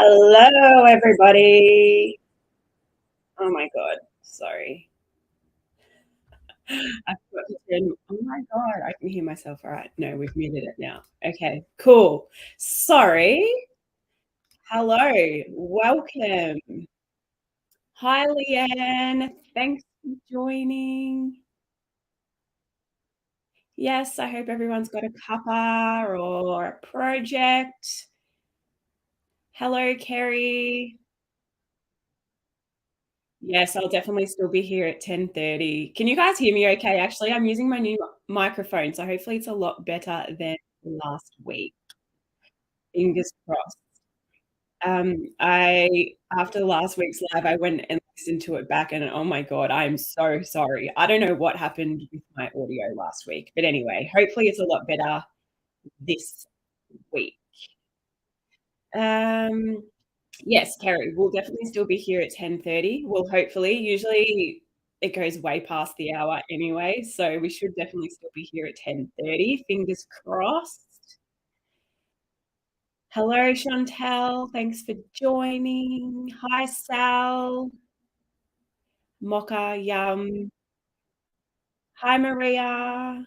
Hello, everybody. Oh my God, sorry. I forgot to turn. Oh my God, I can hear myself. All right, no, we've muted it now. Okay, cool. Sorry. Hello, welcome. Hi, Leanne. Thanks for joining. Yes, I hope everyone's got a cuppa or a project. Hello, Kerry. Yes, I'll definitely still be here at 10:30. Can you guys hear me okay? Actually, I'm using my new microphone, so hopefully it's a lot better than last week. Fingers crossed. I after last week's live, I went and listened to it back and oh my God, I'm so sorry. I don't know what happened with my audio last week, but anyway, hopefully it's a lot better this week. Um, Yes, Kerry, we'll definitely still be here at 10:30. Well, hopefully, usually it goes way past the hour anyway, so we should definitely still be here at 10:30. Fingers crossed. Hello, Chantel. Thanks for joining. Hi, Sal. Mocha Yum. Hi, Maria.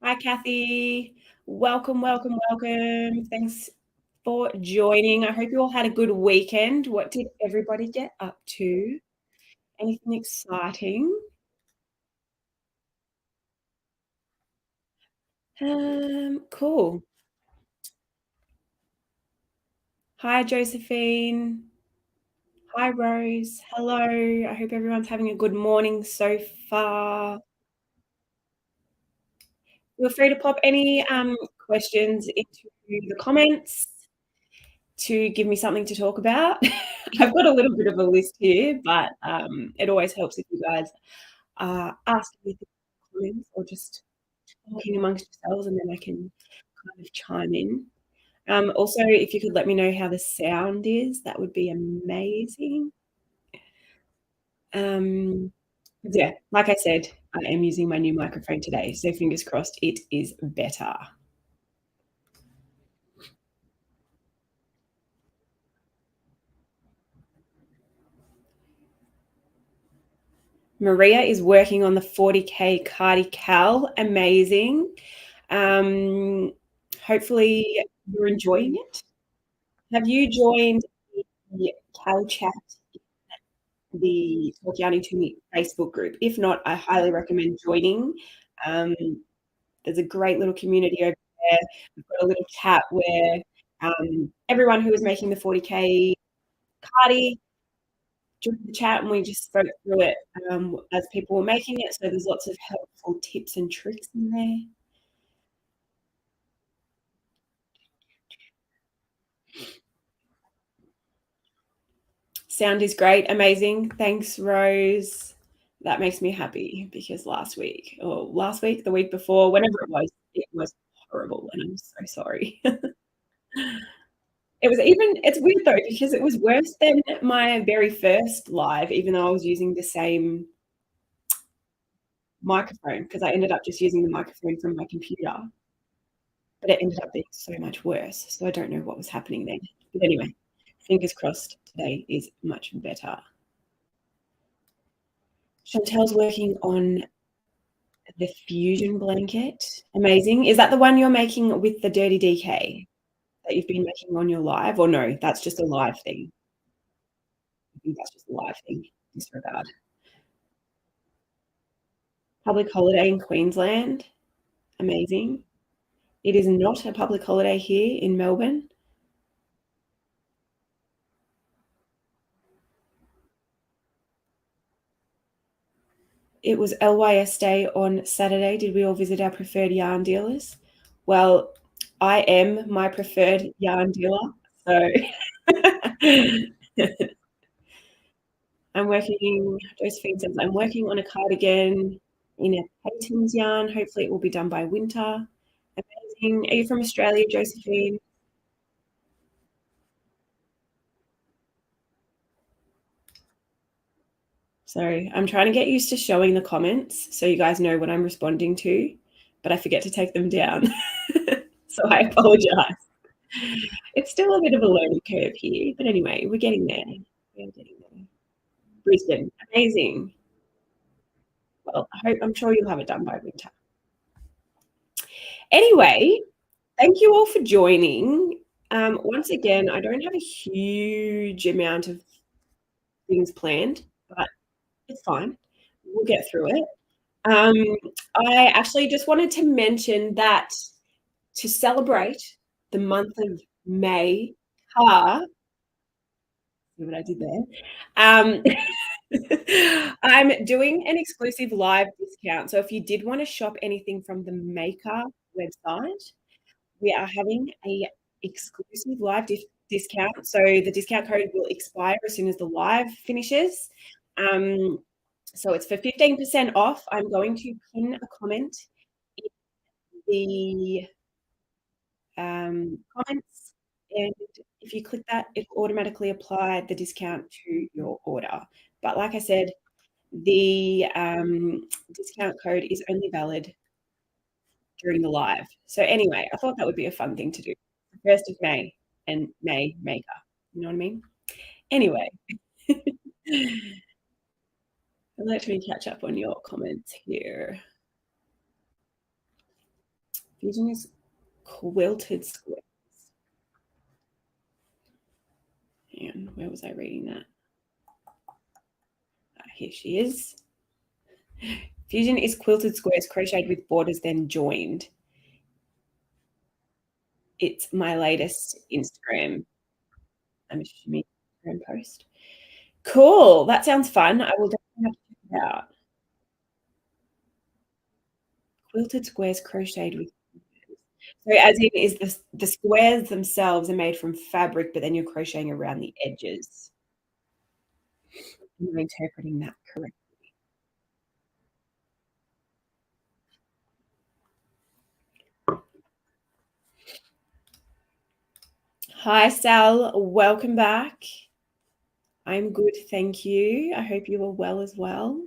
Hi, Kathy. Welcome, welcome, welcome. Thanks for joining. I hope you all had a good weekend. What did everybody get up to? Anything exciting? Cool. Hi, Josephine. Hi, Rose. Hello. I hope everyone's having a good morning so far. Feel free to pop any questions into the comments to give me something to talk about. I've got a little bit of a list here, but it always helps if you guys ask me in the comments or just talking amongst yourselves, and then I can kind of chime in. Also, if you could let me know how the sound is, that would be amazing. Yeah, like I said, I am using my new microphone today, so fingers crossed it is better. Maria is working on the 40K Cardi Cal. Amazing. Hopefully you're enjoying it. Have you joined the Cal chat, the Talk Yarning to Me Facebook group? If not, I highly recommend joining. Um, There's a great little community over there. We've got a little chat where everyone who is making the 40K Cardi joined the chat and we just spoke through it as people were making it. So there's lots of helpful tips and tricks in there. Sound is great. Amazing. Thanks, Rose. That makes me happy because the week before, whenever it was horrible. And I'm so sorry. It's weird though, because it was worse than my very first live, even though I was using the same microphone, because I ended up just using the microphone from my computer, but it ended up being so much worse. So I don't know what was happening then. But anyway, fingers crossed today is much better. Chantel's working on the fusion blanket. Amazing. Is that the one you're making with the dirty DK that you've been making on your live? Or no, that's just a live thing. I think that's just a live thing. Disregard. Public holiday in Queensland. Amazing. It is not a public holiday here in Melbourne. It was LYS Day on Saturday. Did we all visit our preferred yarn dealers? Well, I am my preferred yarn dealer. So Josephine says, I'm working on a cardigan in a Peyton's yarn. Hopefully it will be done by winter. Amazing. Are you from Australia, Josephine? Sorry, I'm trying to get used to showing the comments so you guys know what I'm responding to, but I forget to take them down. So I apologize. It's still a bit of a learning curve here, but anyway, we're getting there. We're getting there. Brisbane, amazing. Well, I'm sure you'll have it done by winter. Anyway, thank you all for joining. Once again, I don't have a huge amount of things planned, but it's fine. We'll get through it. Um, I actually just wanted to mention that to celebrate the month of May, see what I did there? Um, I'm doing an exclusive live discount. So if you did want to shop anything from the Maker website, we are having a exclusive live discount. So the discount code will expire as soon as the live finishes. So it's for 15% off. I'm going to pin a comment in the comments, and if you click that, it will automatically apply the discount to your order. But like I said, the discount code is only valid during the live. So anyway, I thought that would be a fun thing to do. 1st of May and May Maker. You know what I mean? Anyway, let me catch up on your comments here. Fusion is quilted squares. And where was I reading that? Here she is. Fusion is quilted squares crocheted with borders then joined. It's my latest Instagram, I'm assuming, Instagram post. Cool. That sounds fun. I will definitely have to check it out. Quilted squares crocheted with borders. So as in is the squares themselves are made from fabric, but then you're crocheting around the edges. Am I interpreting that correctly? Hi, Sal. Welcome back. I'm good, thank you. I hope you are well as well.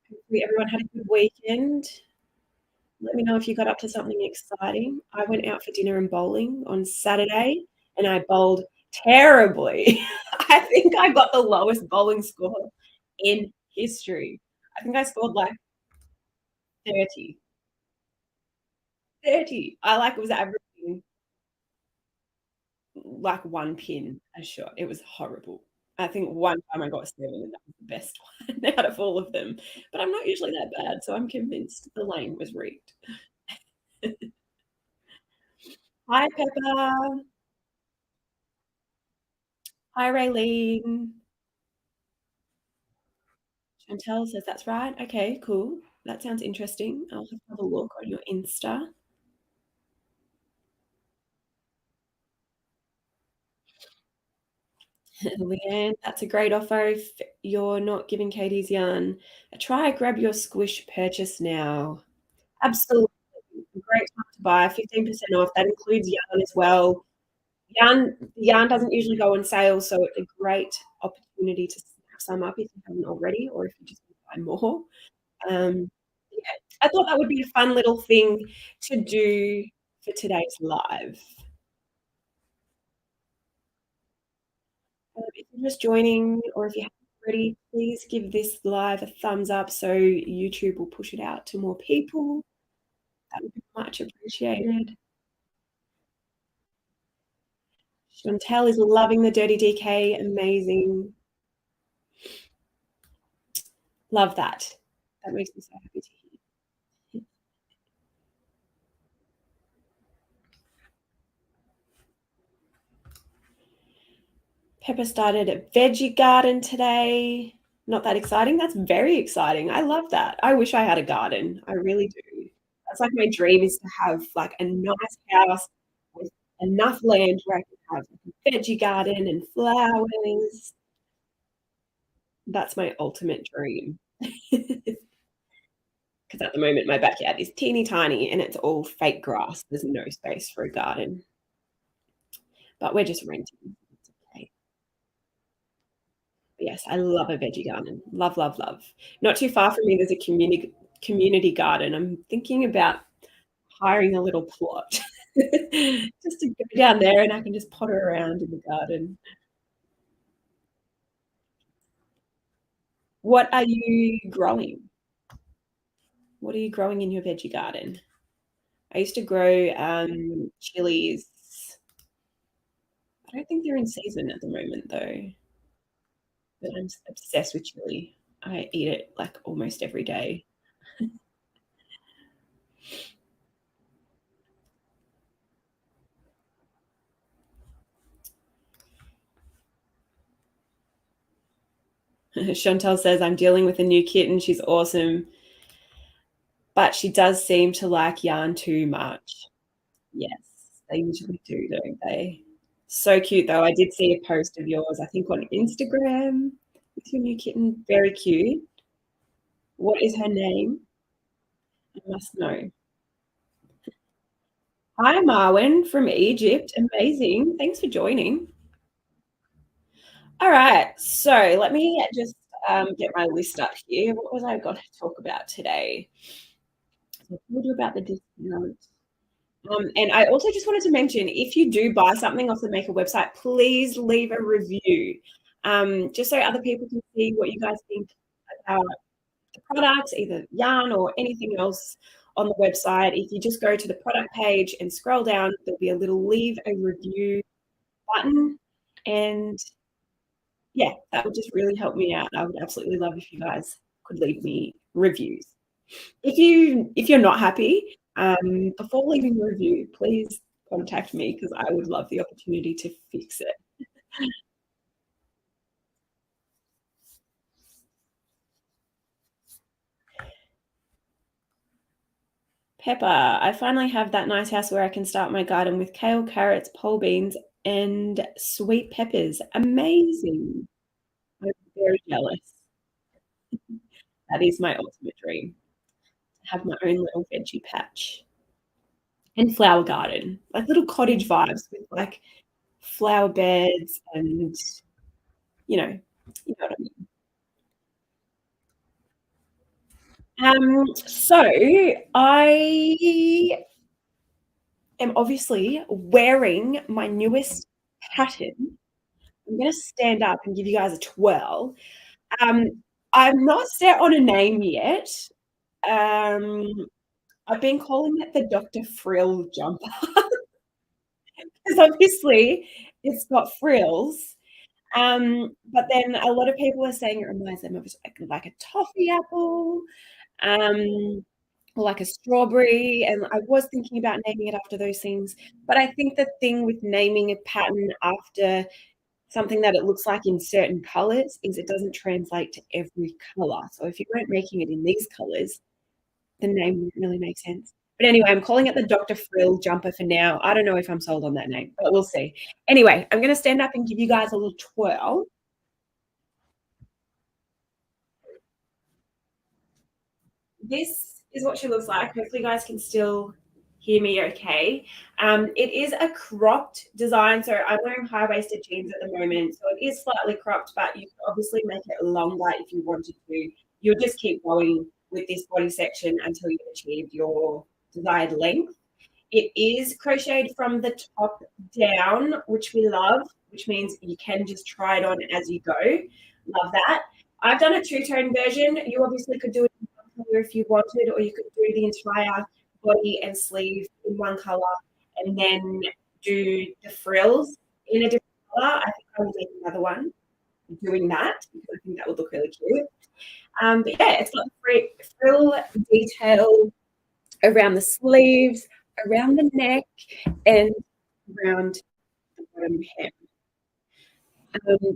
Hopefully everyone had a good weekend. Let me know if you got up to something exciting. I went out for dinner and bowling on Saturday, and I bowled terribly. I think I got the lowest bowling score in history. I think I scored like 30. 30. I like was averaging like 1 pin a shot. It was horrible. I think one time I got 7, and that was the best one out of all of them. But I'm not usually that bad, so I'm convinced the lane was rigged. Hi, Pepper. Hi, Raylene. Chantel says that's right. Okay, cool. That sounds interesting. I'll have to have a look on your Insta. Leanne, that's a great offer if you're not giving Katie's yarn a try. Grab your squish purchase now. Absolutely. Great time to buy. 15% off. That includes yarn as well. Yarn doesn't usually go on sale, so it's a great opportunity to snap some up if you haven't already, or if you just want to buy more. Yeah, I thought that would be a fun little thing to do for today's live. If you're just joining or if you haven't already, please give this live a thumbs up so YouTube will push it out to more people. That would be much appreciated. Chantel is loving the Dirty DK. Amazing. Love that. That makes me so happy to hear. Pepper started a veggie garden today. Not that exciting. That's very exciting. I love that. I wish I had a garden. I really do. That's like my dream is to have like a nice house with enough land where I can have a veggie garden and flowers. That's my ultimate dream. Because at the moment, my backyard is teeny tiny and it's all fake grass. There's no space for a garden. But we're just renting. It's okay. Yes, I love a veggie garden. Love, love, love. Not too far from me, there's a community garden. I'm thinking about hiring a little plot. Just to go down there and I can just potter around in the garden. What are you growing? What are you growing in your veggie garden? I used to grow, chilies. I don't think they're in season at the moment though, but I'm obsessed with chili. I eat it, like, almost every day. Chantal says, "I'm dealing with a new kitten. She's awesome, but she does seem to like yarn too much." Yes, they usually do, don't they? So cute though. I did see a post of yours, I think on Instagram with your new kitten. Very cute. What is her name? I must know. Hi, Marwin from Egypt. Amazing. Thanks for joining. All right. So let me just get my list up here. What was I going to talk about today? So I told you about the discount. And I also just wanted to mention, if you do buy something off the Maker website, please leave a review, just so other people can see what you guys think about the products, either yarn or anything else on the website. If you just go to the product page and scroll down, there'll be a little leave a review button. And yeah, that would just really help me out. I would absolutely love if you guys could leave me reviews. If you're not happy, before leaving a review, please contact me because I would love the opportunity to fix it. Pepper, I finally have that nice house where I can start my garden with kale, carrots, pole beans, and sweet peppers. Amazing. I'm very jealous. That is my ultimate dream, to have my own little veggie patch and flower garden, like little cottage vibes with like flower beds and you know what I mean. So I am obviously wearing my newest pattern. I'm gonna stand up and give you guys a twirl. Um, I'm not set on a name yet. Um, I've been calling it the Dr. Frill jumper because obviously it's got frills. But then a lot of people are saying it reminds them of like a toffee apple, um, or like a strawberry. And I was thinking about naming it after those things. But I think the thing with naming a pattern after something that it looks like in certain colors is it doesn't translate to every color. So if you weren't making it in these colors, the name wouldn't really make sense. But anyway, I'm calling it the Dr. Frill jumper for now. I don't know if I'm sold on that name, but we'll see. Anyway, I'm going to stand up and give you guys a little twirl. This is what she looks like. Hopefully, you guys can still hear me okay. It is a cropped design. So I'm wearing high-waisted jeans at the moment. So it is slightly cropped, but you can obviously make it longer if you wanted to. You'll just keep going with this body section until you've achieved your desired length. It is crocheted from the top down, which we love, which means you can just try it on as you go. Love that. I've done a two-tone version. You obviously could do it in one color if you wanted, or you could do the entire body and sleeve in one color and then do the frills in a different color. I think I will make another one doing that because I think that would look really cute. But yeah, it's got frill detail around the sleeves, around the neck, and around the bottom hem.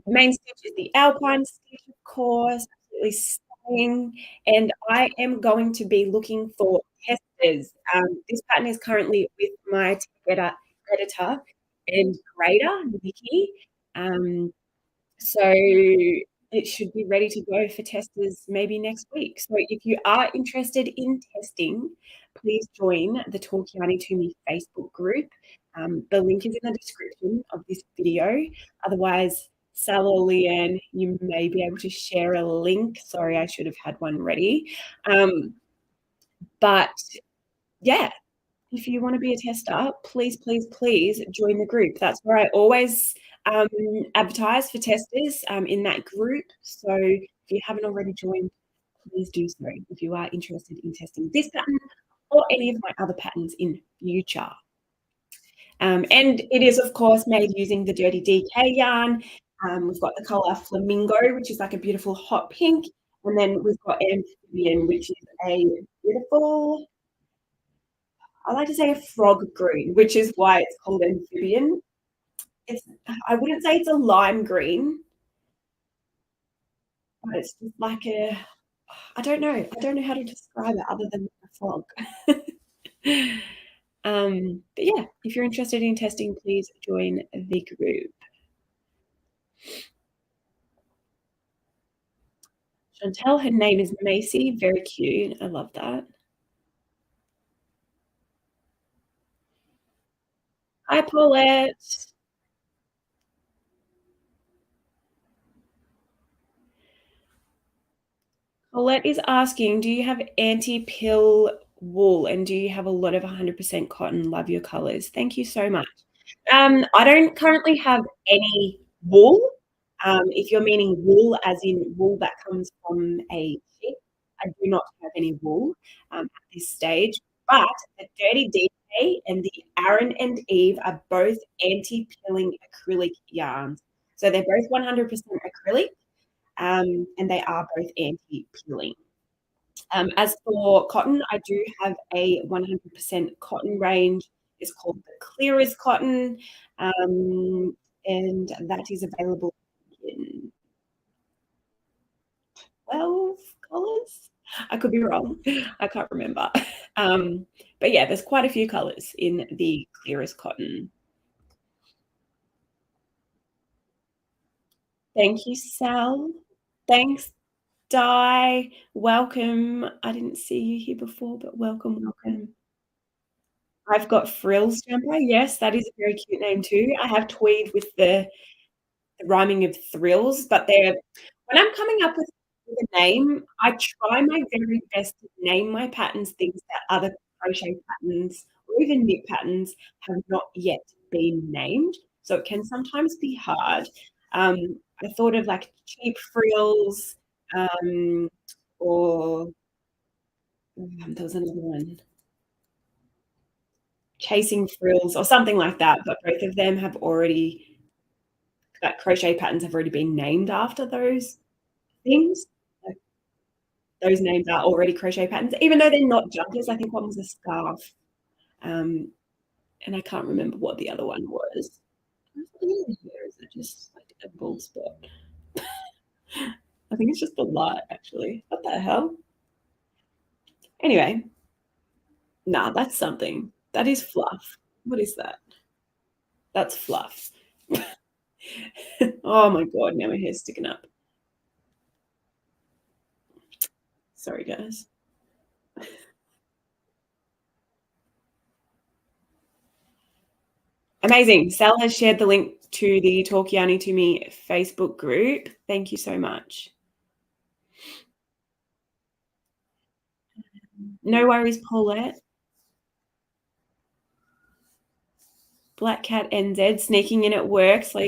Main stitch is the Alpine stitch, of course, absolutely stunning. And I am going to be looking for testers. This pattern is currently with my editor and grader, Nikki. Um, so it should be ready to go for testers maybe next week. So if you are interested in testing, please join the Talk Yarny to Me Facebook group. The link is in the description of this video. Otherwise, Sal or Leanne, you may be able to share a link. Sorry, I should have had one ready. But yeah, if you wanna be a tester, please, please, please join the group. That's where I always, um, advertise for testers, in that group. So if you haven't already joined, please do so if you are interested in testing this pattern or any of my other patterns in future. And it is, of course, made using the Dirty DK yarn. We've got the colour Flamingo, which is like a beautiful hot pink, and then we've got Amphibian, which is a beautiful, I like to say a frog green, which is why it's called Amphibian. It's, I wouldn't say it's a lime green, but it's just like a, I don't know how to describe it other than a frog. But yeah, if you're interested in testing, please join the group. Chantel, her name is Macy, very cute. I love that. Hi, Paulette. Paulette is asking, do you have anti-pill wool and do you have a lot of 100% cotton? Love your colors. Thank you so much. I don't currently have any wool. If you're meaning wool as in wool that comes from a sheep, I do not have any wool at this stage. But the Dirty DK and the Aaron and Eve are both anti-pilling acrylic yarns. So they're both 100% acrylic, and they are both anti-pilling. As for cotton, I do have a 100% cotton range. It's called the Clear as Cotton, and that is available in 12 colors. I could be wrong. I can't remember. But yeah, there's quite a few colors in the Clear as Cotton. Thank you, Sal. Thanks, Di. Welcome. I didn't see you here before, but welcome, welcome. I've got Frills Jumper. Yes, that is a very cute name too. I have Tweed with the rhyming of thrills, but they're, when I'm coming up with a name, I try my very best to name my patterns things that other crochet patterns or even knit patterns have not yet been named. So it can sometimes be hard. I thought of like cheap frills, or there was another one, chasing frills or something like that. But both of them have already, that crochet patterns have already been named after those things. Like, those names are already crochet patterns, even though they're not jumpers. I think one was a scarf, and I can't remember what the other one was. Is it just like a bald spot? I think it's just the light, actually. What the hell? Anyway, nah, that's something. That is fluff. What is that? That's fluff. Oh my god, now my hair's sticking up. Sorry, guys. Amazing. Sal has shared the link to the Talk Yarny to Me Facebook group. Thank you so much. No worries, Paulette. Black Cat NZ sneaking in at work. So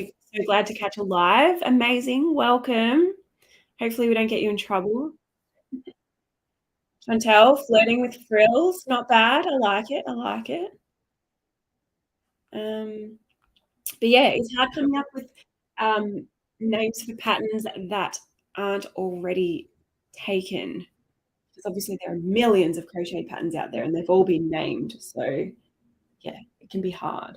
glad to catch a live. Amazing. Welcome. Hopefully we don't get you in trouble. Chantel, flirting with frills. Not bad. I like it. I like it. But yeah, it's hard coming up with names for patterns that aren't already taken. Because obviously there are millions of crochet patterns out there and they've all been named. So yeah, it can be hard.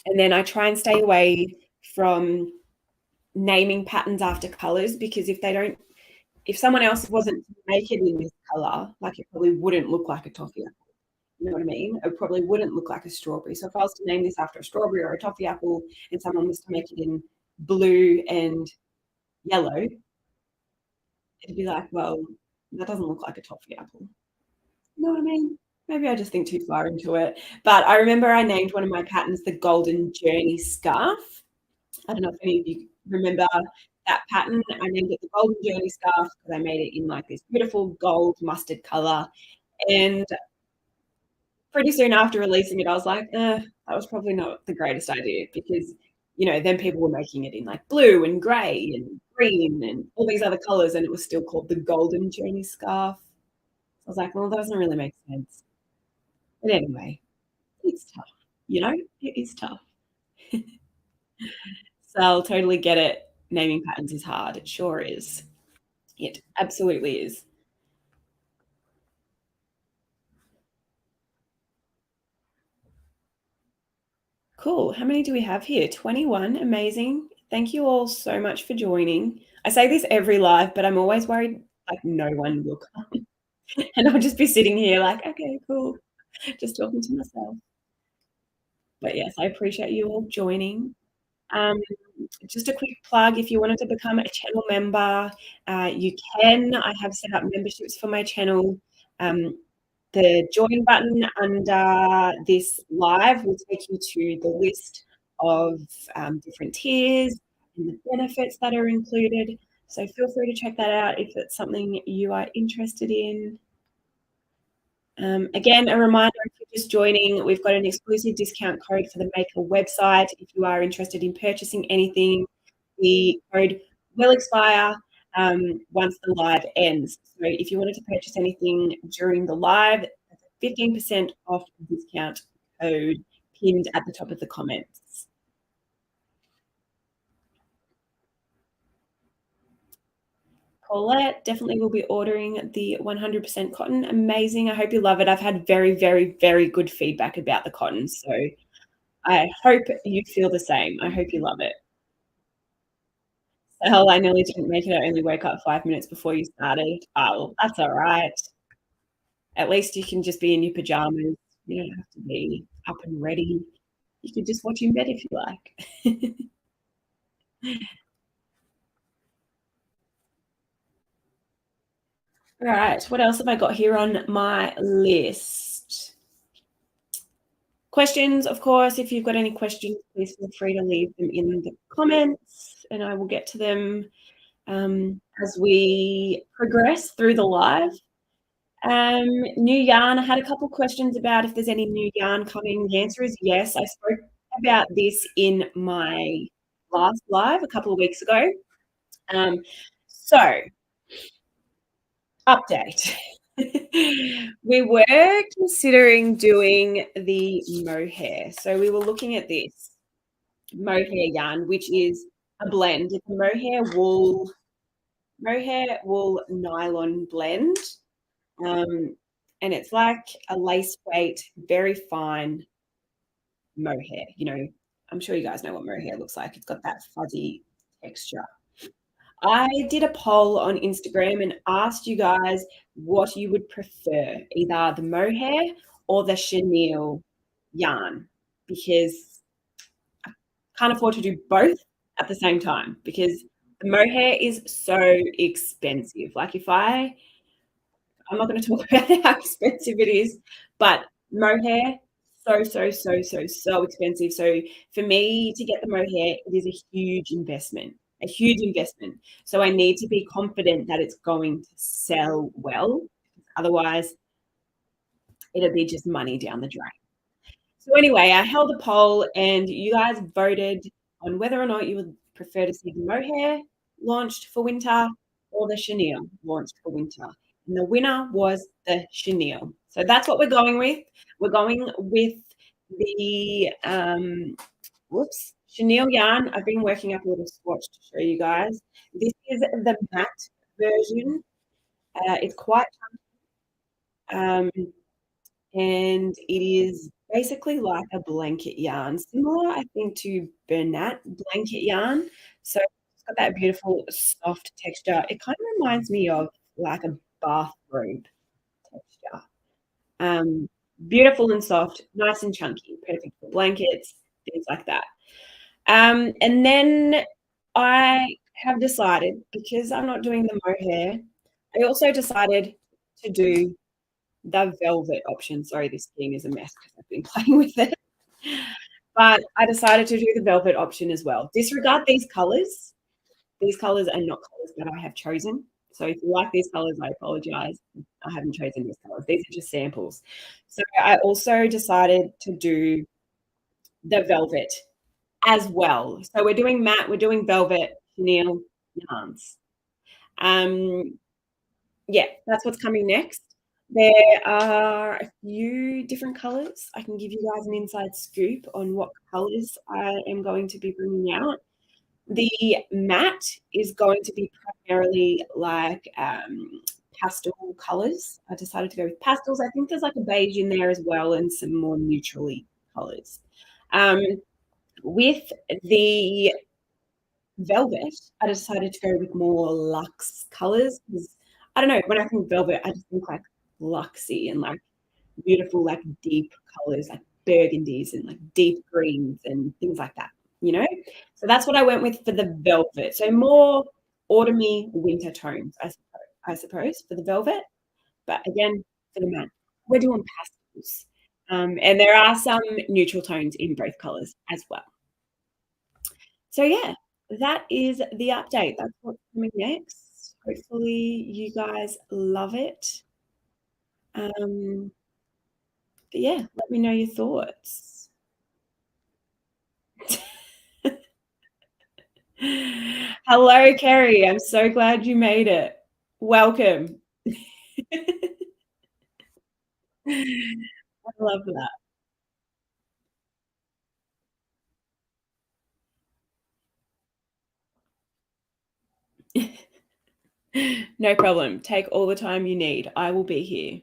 And then I try and stay away from naming patterns after colors, because if someone else wasn't to make it in this color, like it probably wouldn't look like a toffee apple. You know what I mean? It probably wouldn't look like a strawberry. So if I was to name this after a strawberry or a toffee apple and someone was to make it in blue and yellow, it'd be like, well, that doesn't look like a toffee apple. You know what I mean? Maybe I just think too far into it. But I remember I named one of my patterns the Golden Journey Scarf. I don't know if any of you remember that pattern. I named it the Golden Journey Scarf because I made it in, like, this beautiful gold mustard color, and pretty soon after releasing it, I was like, that was probably not the greatest idea because, then people were making it in, like, blue and gray and green and all these other colors, and it was still called the Golden Journey Scarf. I was like, "Well, that doesn't really make sense." But anyway, it's tough, It is tough. So I'll totally get it. Naming patterns is hard. It sure is. It absolutely is. Cool. How many do we have here? 21. Amazing. Thank you all so much for joining. I say this every live, but I'm always worried, like, no one will come. And I'll just be sitting here like, "Okay, cool." Just talking to myself. But yes, I appreciate you all joining. Um, just a quick plug, if you wanted to become a channel member, you can. I have set up memberships for my channel. Um, the join button under this live will take you to the list of different tiers and the benefits that are included. So feel free to check that out if it's something you are interested in. Again, a reminder, if you're just joining, we've got an exclusive discount code for the Maker website. If you are interested in purchasing anything, the code will expire once the live ends. So if you wanted to purchase anything during the live, that's a 15% off discount code pinned at the top of the comments. Paulette, definitely will be ordering the 100% cotton. Amazing. I hope you love it. I've had very, very, very good feedback about the cotton. So I hope you feel the same. I hope you love it. Hell, I nearly didn't make it. I only woke up 5 minutes before you started. Oh, that's all right. At least you can just be in your pajamas. You don't have to be up and ready. You can just watch in bed if you like. All right. What else have I got here on my list? Questions, of course. If you've got any questions, please feel free to leave them in the comments and I will get to them as we progress through the live. New yarn. I had a couple questions about if there's any new yarn coming. The answer is yes. I spoke about this in my last live a couple of weeks ago. So, update. We were considering doing the mohair. So we were looking at this mohair yarn, which is a blend. It's a mohair wool nylon blend. And it's like a lace weight, very fine mohair. I'm sure you guys know what mohair looks like. It's got that fuzzy texture. I did a poll on Instagram and asked you guys what you would prefer, either the mohair or the chenille yarn, because I can't afford to do both at the same time because the mohair is so expensive. Like I'm not going to talk about how expensive it is, but mohair, so expensive. So for me to get the mohair, it is a huge investment. So I need to be confident that it's going to sell well. Otherwise, it'll be just money down the drain. So anyway, I held a poll and you guys voted on whether or not you would prefer to see the mohair launched for winter or the chenille launched for winter. And the winner was the chenille. So that's what we're going with. We're going with the chenille yarn. I've been working up a little swatch to show you guys. This is the matte version. It's quite and it is basically like a blanket yarn, similar, I think, to Bernat blanket yarn. So it's got that beautiful soft texture. It kind of reminds me of like a bathrobe texture. Beautiful and soft, nice and chunky, perfect for blankets, things like that. And then I have decided, because I'm not doing the mohair, I also decided to do the velvet option. Sorry, this thing is a mess because I've been playing with it. But I decided to do the velvet option as well. Disregard these colors. these colors are not colors that I have chosen. So if you like these colors, I apologize. I haven't chosen these colors. These are just samples. So I also decided to do the velvet as well. So we're doing matte, we're doing velvet chenille yarns. Um, yeah, that's what's coming next. There are a few different colors. I can give you guys an inside scoop on what colors I am going to be bringing out. The matte is going to be primarily like pastel colors. I decided to go with pastels. I think there's like a beige in there as well and some more neutrally colors. Um, with the velvet, I decided to go with more luxe colors because I don't know, when I think velvet, I just think like luxy and like beautiful, like deep colors, like burgundies and like deep greens and things like that, you know? So that's what I went with for the velvet. So more autumny winter tones, I suppose, for the velvet. But again, for the matte, we're doing pastels. And there are some neutral tones in both colors as well. So yeah, that is the update. That's what's coming next. Hopefully you guys love it. But yeah, let me know your thoughts. Hello, Kerry. I'm so glad you made it. Welcome. I love that. No problem. Take all the time you need. I will be here.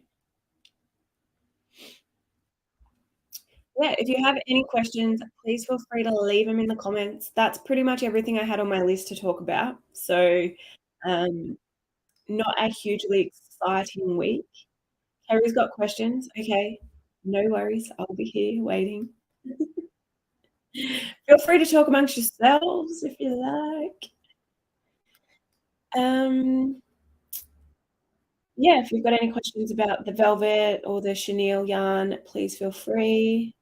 Yeah, if you have any questions, please feel free to leave them in the comments. That's pretty much everything I had on my list to talk about. So, um, not a hugely exciting week. Kerry's got questions. Okay, no worries. I'll be here waiting. Feel free to talk amongst yourselves if you like. Um, yeah, if you've got any questions about the velvet or the chenille yarn, please feel free.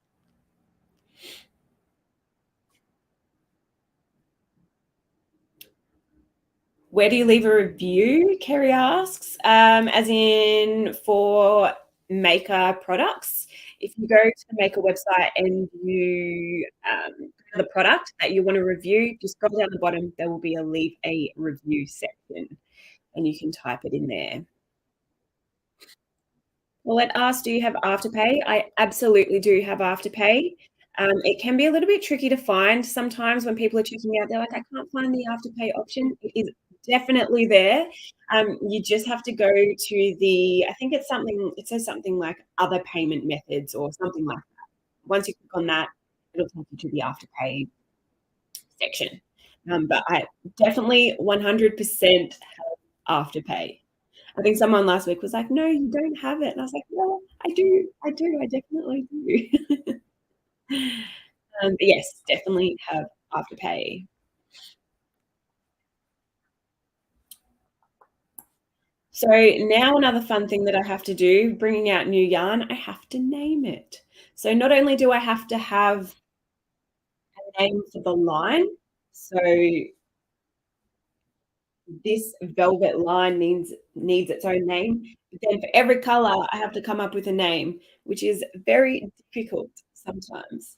Where do you leave a review? Kerry asks, as in for Maker products. If you go to the Maker website and you the product that you want to review, just scroll down the bottom. There will be a leave a review section, and you can type it in there. Well, it asks, do you have Afterpay? I absolutely do have Afterpay. It can be a little bit tricky to find sometimes when people are checking out. They're like, I can't find the Afterpay option. It is definitely there. You just have to go to I think it's something, it says something like other payment methods or something like that. Once you click on that, it'll take you to the Afterpay section. But I definitely 100% have Afterpay. I think someone last week was like, "No, you don't have it." And I was like, "No, I do. I do. I definitely do." But yes, definitely have Afterpay. So now another fun thing that I have to do, bringing out new yarn, I have to name it. So not only do I have to have a name for the line, so this velvet line needs its own name, but then for every color, I have to come up with a name, which is very difficult sometimes.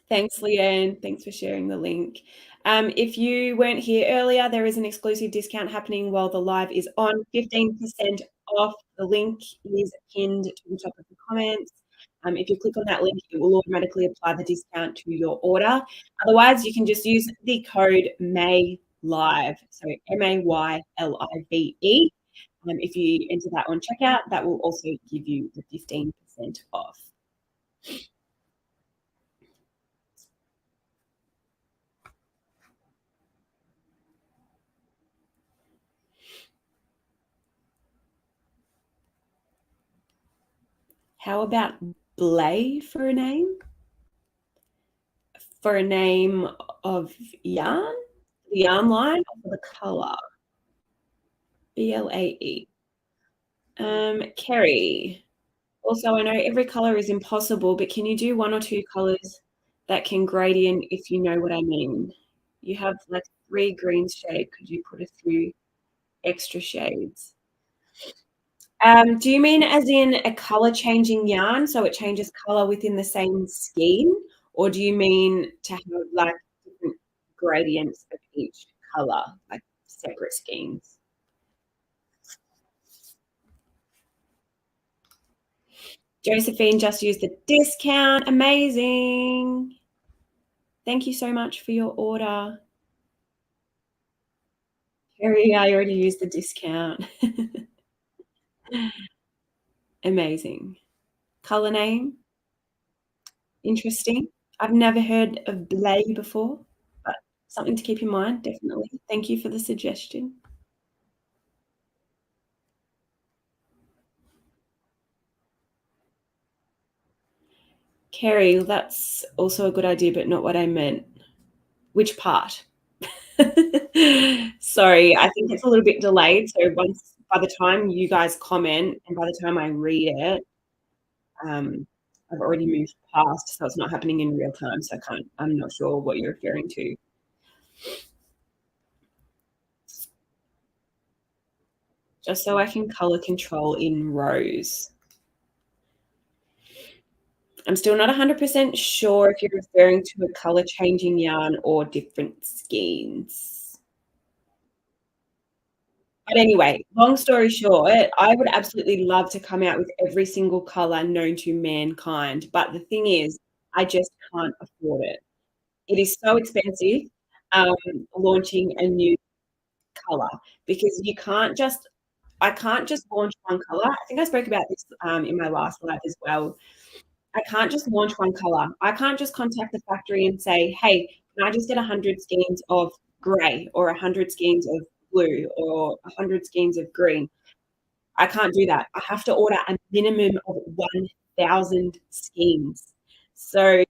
Thanks, Leanne. Thanks for sharing the link. If you weren't here earlier, there is an exclusive discount happening while the live is on. 15% off. The link is pinned to the top of the comments. If you click on that link, it will automatically apply the discount to your order. Otherwise, you can just use the code MAYLIVE, so MAYLIVE. If you enter that on checkout, that will also give you the 15% off. How about Blay for a name? For a name of yarn? The yarn line or for the color? BLAE. Kerry. Also, I know every color is impossible, but can you do one or two colors that can gradient, if you know what I mean. You have like 3 green shade. Could you put a few extra shades? Do you mean as in a color changing yarn, so it changes color within the same skein? Or do you mean to have like different gradients of each color, like separate skeins? Josephine just used the discount. Amazing. Thank you so much for your order. Carrie, I already used the discount. Amazing. Color name? Interesting. I've never heard of Blay before, but something to keep in mind, definitely. Thank you for the suggestion. Kerry, that's also a good idea, but not what I meant. Which part? Sorry, I think it's a little bit delayed. So once by the time you guys comment and by the time I read it, um, I've already moved past, so it's not happening in real time. So I'm not sure what you're referring to. Just so I can color control in rows. I'm still not 100% sure if you're referring to a color changing yarn or different skeins. But anyway, long story short, I would absolutely love to come out with every single color known to mankind. But the thing is, I just can't afford it. It is so expensive um, launching a new color because I can't just launch one color. I think I spoke about this in my last live as well. I can't just launch one color. I can't just contact the factory and say, hey, can I just get 100 skeins of gray or 100 skeins of blue or 100 skeins of green? I can't do that. I have to order a minimum of 1,000 skeins. So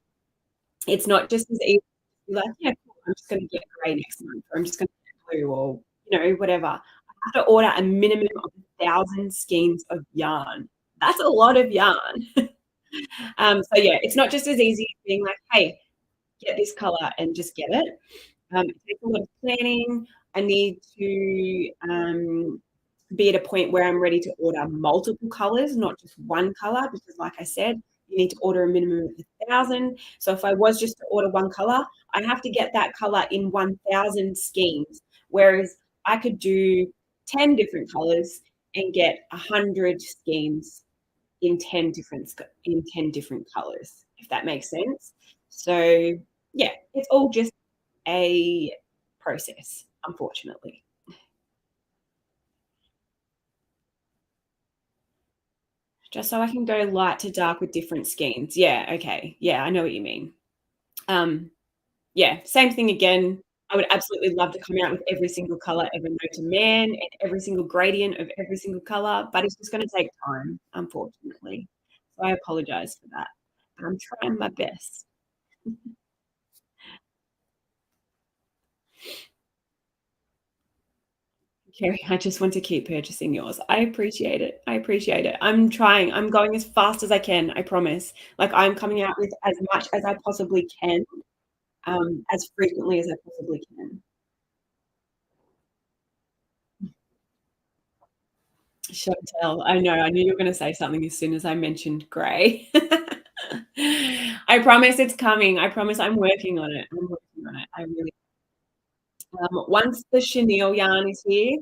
it's not just as easy to be like, yeah, cool, I'm just going to get gray next month, or I'm just going to get blue, or whatever. I have to order a minimum of 1,000 skeins of yarn. That's a lot of yarn. So yeah, it's not just as easy as being like, hey, get this color and just get it. It takes a lot of planning. I need to be at a point where I'm ready to order multiple colors, not just one color, because like I said, you need to order a minimum of 1,000. So if I was just to order one color, I have to get that color in 1,000 skeins, whereas I could do 10 different colors and get 100 skeins in 10 different colors, if that makes sense. So yeah, it's all just a process, unfortunately. Just so I can go light to dark with different skeins. Yeah, okay. Yeah, I know what you mean. Um, yeah, same thing again. I would absolutely love to come out with every single color ever known to man and every single gradient of every single color, but it's just going to take time, unfortunately. So I apologize for that. But I'm trying my best. Kerry, I just want to keep purchasing yours. I appreciate it. I appreciate it. I'm trying. I'm going as fast as I can. I promise. Like I'm coming out with as much as I possibly can, as frequently as I possibly can. Chantel, I know. I knew you were going to say something as soon as I mentioned grey. I promise it's coming. I promise I'm working on it. I'm working on it. I really. Once the chenille yarn is here,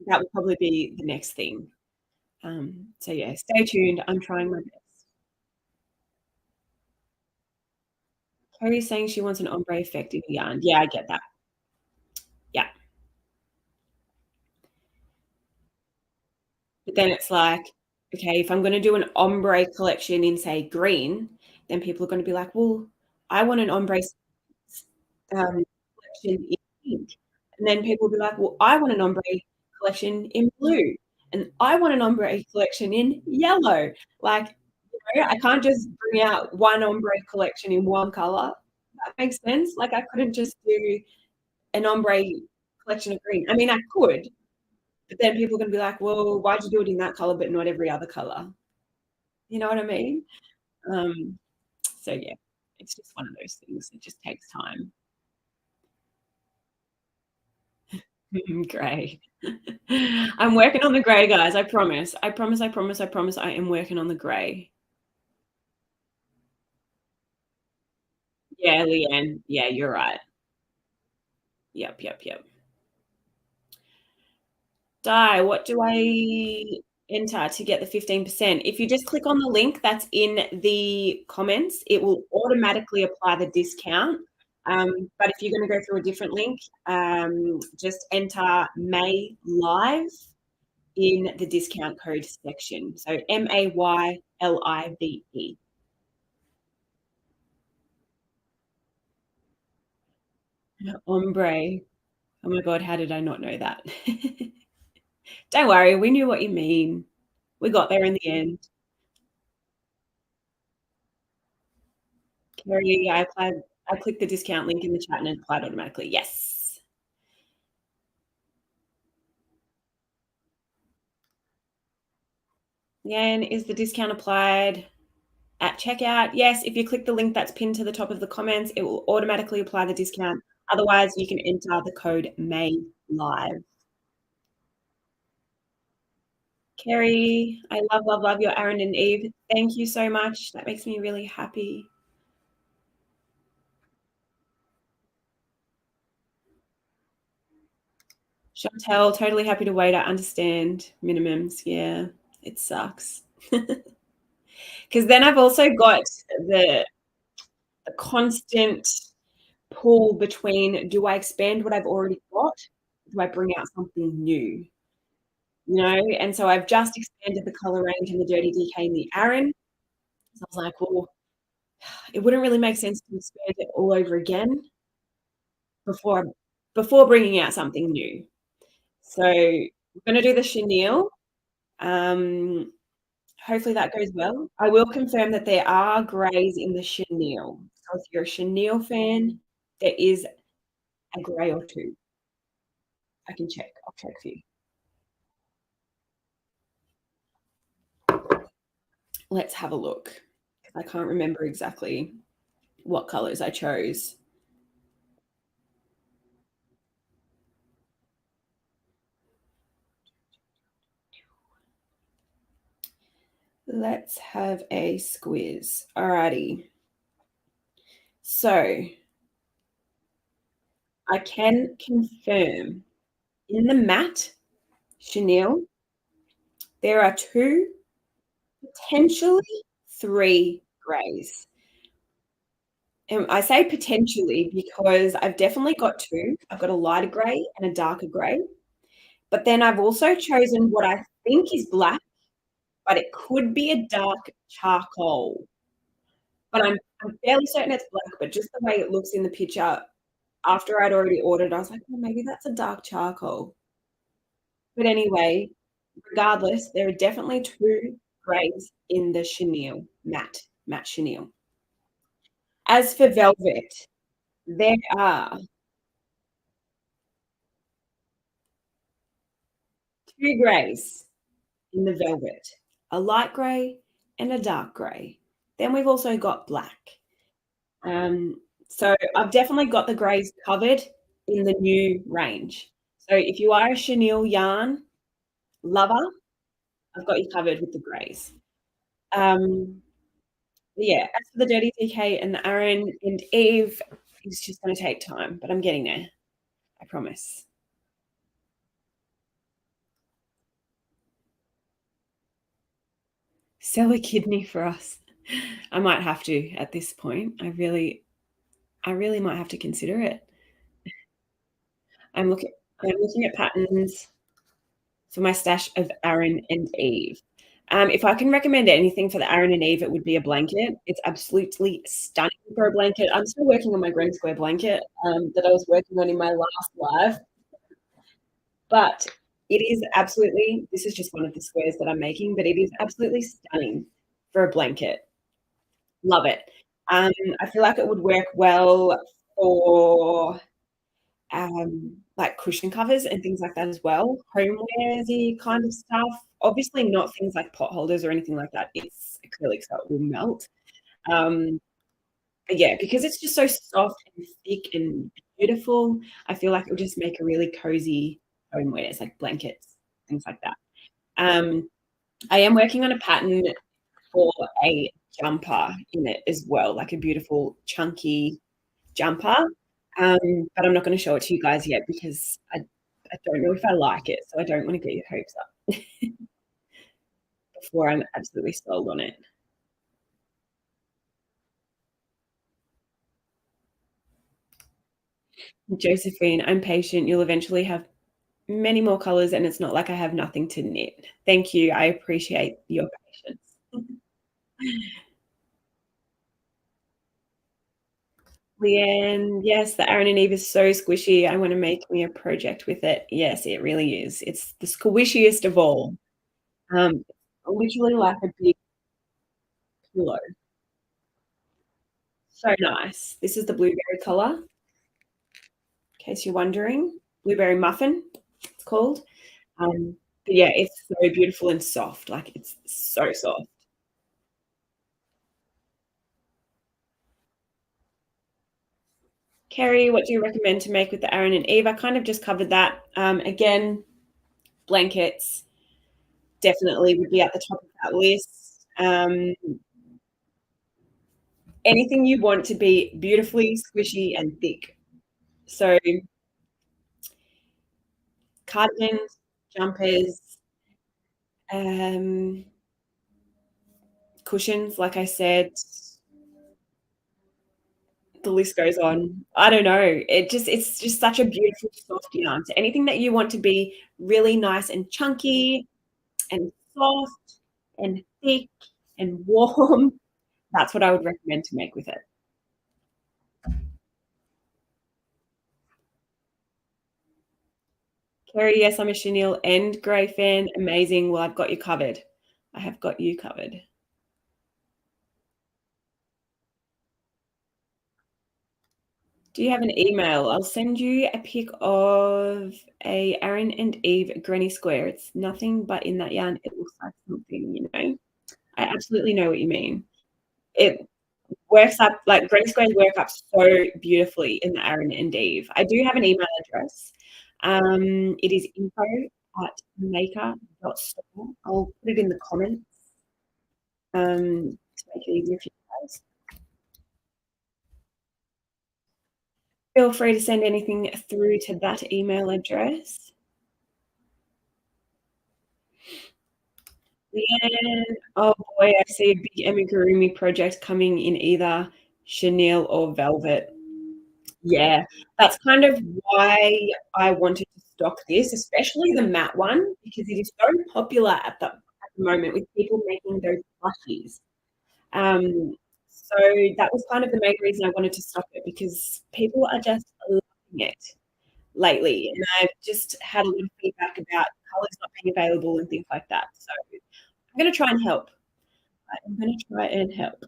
that will probably be the next thing. So yeah, stay tuned. I'm trying my best. Kerry's saying she wants an ombre effect in the yarn. Yeah, I get that. Yeah. But then it's like, okay, if I'm going to do an ombre collection in, say, green, then people are going to be like, well, I want an ombre collection in pink. And then people will be like, well, I want an ombre collection in blue. And I want an ombre collection in yellow. Like, I can't just bring out one ombre collection in one color. That makes sense. Like, I couldn't just do an ombre collection of green. I mean, I could, but then people are going to be like, well, why'd you do it in that color, but not every other color? You know what I mean? Um, so yeah. It's just one of those things. It just takes time. Grey. I'm working on the grey, guys. I promise. I promise, I promise, I promise I am working on the grey. Yeah, Leanne. Yeah, you're right. Yep, yep, yep. Di, what do I enter to get the 15%? If you just click on the link that's in the comments, it will automatically apply the discount. But if you're going to go through a different link, just enter May Live in the discount code section. So MAYLIVE. Ombre. Oh my God, how did I not know that? Don't worry, we knew what you mean. We got there in the end. Carrie, I clicked the discount link in the chat and it applied automatically. Yes. And is the discount applied at checkout? Yes, if you click the link that's pinned to the top of the comments, it will automatically apply the discount. Otherwise, you can enter the code May Live. Kerry, I love, love, love your Aaron and Eve. Thank you so much. That makes me really happy. Chantel, totally happy to wait. I understand minimums. Yeah, it sucks. Because then I've also got the constant pull between, do I expand what I've already got? Do I bring out something new? You know, and so I've just expanded the color range in the Dirty DK and the Aran. So I was like, well, it wouldn't really make sense to expand it all over again before bringing out something new. So we're going to do the chenille. Hopefully that goes well. I will confirm that there are greys in the chenille. So if you're a chenille fan, there is a grey or two. I can check. I'll check for you. Let's have a look. I can't remember exactly what colors I chose. Let's have a squiz. Alrighty. So I can confirm in the matte chenille, there are 2, potentially 3 greys. And I say potentially because I've definitely got 2. I've got a lighter grey and a darker grey. But then I've also chosen what I think is black, but it could be a dark charcoal. But I'm fairly certain it's black, but just the way it looks in the picture, after I'd already ordered, I was like, "Well, maybe that's a dark charcoal." But anyway, regardless, there are definitely 2 greys in the chenille, matte chenille. As for velvet, there are 2 greys in the velvet, a light grey and a dark grey. Then we've also got black. So I've definitely got the greys covered in the new range. So if you are a chenille yarn lover, I've got you covered with the greys. Yeah, as for the Dirty DK and the Aaron and Eve, it's just going to take time, but I'm getting there. I promise. Sell a kidney for us. I might have to at this point. I really might have to consider it. I'm looking at patterns for my stash of Aaron and Eve. If I can recommend anything for the Aaron and Eve, it would be a blanket. It's absolutely stunning for a blanket. I'm still working on my Grand Square blanket that I was working on in my last live. But it is absolutely, this is just one of the squares that I'm making, but it is absolutely stunning for a blanket. Love it. I feel like it would work well for like cushion covers and things like that as well. Homewaresy kind of stuff. Obviously not things like pot holders or anything like that. It's acrylic, so it will melt. Yeah, because it's just so soft and thick and beautiful, I feel like it'll just make a really cozy homeware. It's like blankets, things like that. Um, I am working on a pattern for a jumper in it as well, like a beautiful chunky jumper. But I'm not gonna show it to you guys yet because I don't know if I like it, so I don't wanna get your hopes up before I'm absolutely sold on it. Josephine, I'm patient. You'll eventually have many more colors, and it's not like I have nothing to knit. Thank you. I appreciate your patience. Leanne, yes, the Aaron and Eve is so squishy. I want to make me a project with it. Yes, it really is. It's the squishiest of all. Um, literally like a big pillow. So nice. This is the blueberry color, in case you're wondering. Blueberry muffin, it's called. Um, but yeah, it's so beautiful and soft. Like it's so soft. Kerry, what do you recommend to make with the Aaron and Eve? I kind of just covered that. Again, blankets definitely would be at the top of that list. Anything you want to be beautifully squishy and thick. So cardigans, jumpers, um, cushions, like I said, the list goes on. I don't know. It's just such a beautiful soft yarn. So anything that you want to be really nice and chunky and soft and thick and warm, that's what I would recommend to make with it. Kerry, yes, I'm a chenille and grey fan. Amazing. Well, I've got you covered. I have got you covered. Do you have an email? I'll send you a pic of a Aaron and Eve granny square. It's nothing but in that yarn, it looks like something, you know. I absolutely know what you mean. It works up like granny squares work up so beautifully in the Aaron and Eve. I do have an email address. It is info@maker.store. I'll put it in the comments to make it easier for you guys. Feel free to send anything through to that email address. Leanne, oh boy, I see a big amigurumi project coming in either chenille or velvet. Yeah, that's kind of why I wanted to stock this, especially the matte one, because it is so popular at the moment with people making those plushies. Um, so that was kind of the main reason I wanted to stock it because people are just loving it lately, and I've just had a lot of feedback about colours not being available and things like that. So I'm gonna try and help. I'm gonna try and help.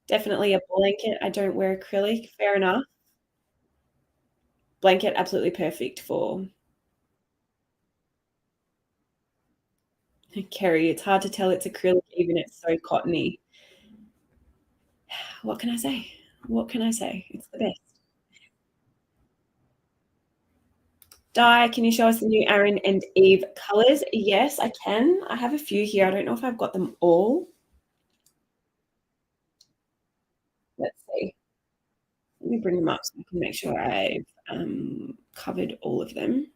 Definitely a blanket. I don't wear acrylic. Fair enough. Blanket, absolutely perfect for Kerry. It's hard to tell it's acrylic, even it's so cottony. What can I say? What can I say? It's the best. Di, can you show us the new Aaron and Eve colors? Yes, I can. I have a few here. I don't know if I've got them all. Let's see. Let me bring them up so I can make sure I've covered all of them.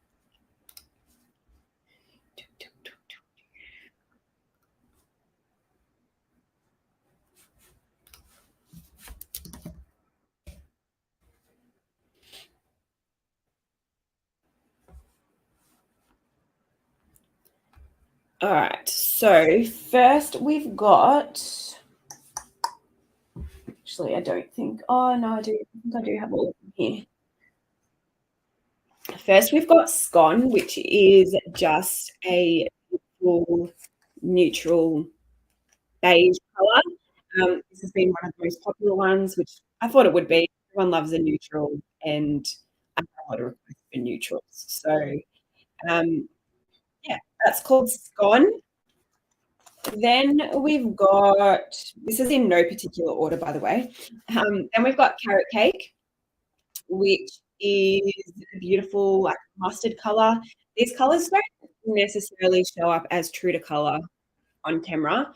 All right. So first we've got. Actually, I don't think. Oh no, I do. I think I do have all of them here. First, we've got scone, which is just a full neutral beige color. This has been one of the most popular ones, which I thought it would be. Everyone loves a neutral, and I have a lot of requests for neutrals. So, um, yeah, that's called scone. Then we've got, this is in no particular order, by the way. Then we've got carrot cake, which is a beautiful like mustard color. These colors don't necessarily show up as true to color on camera.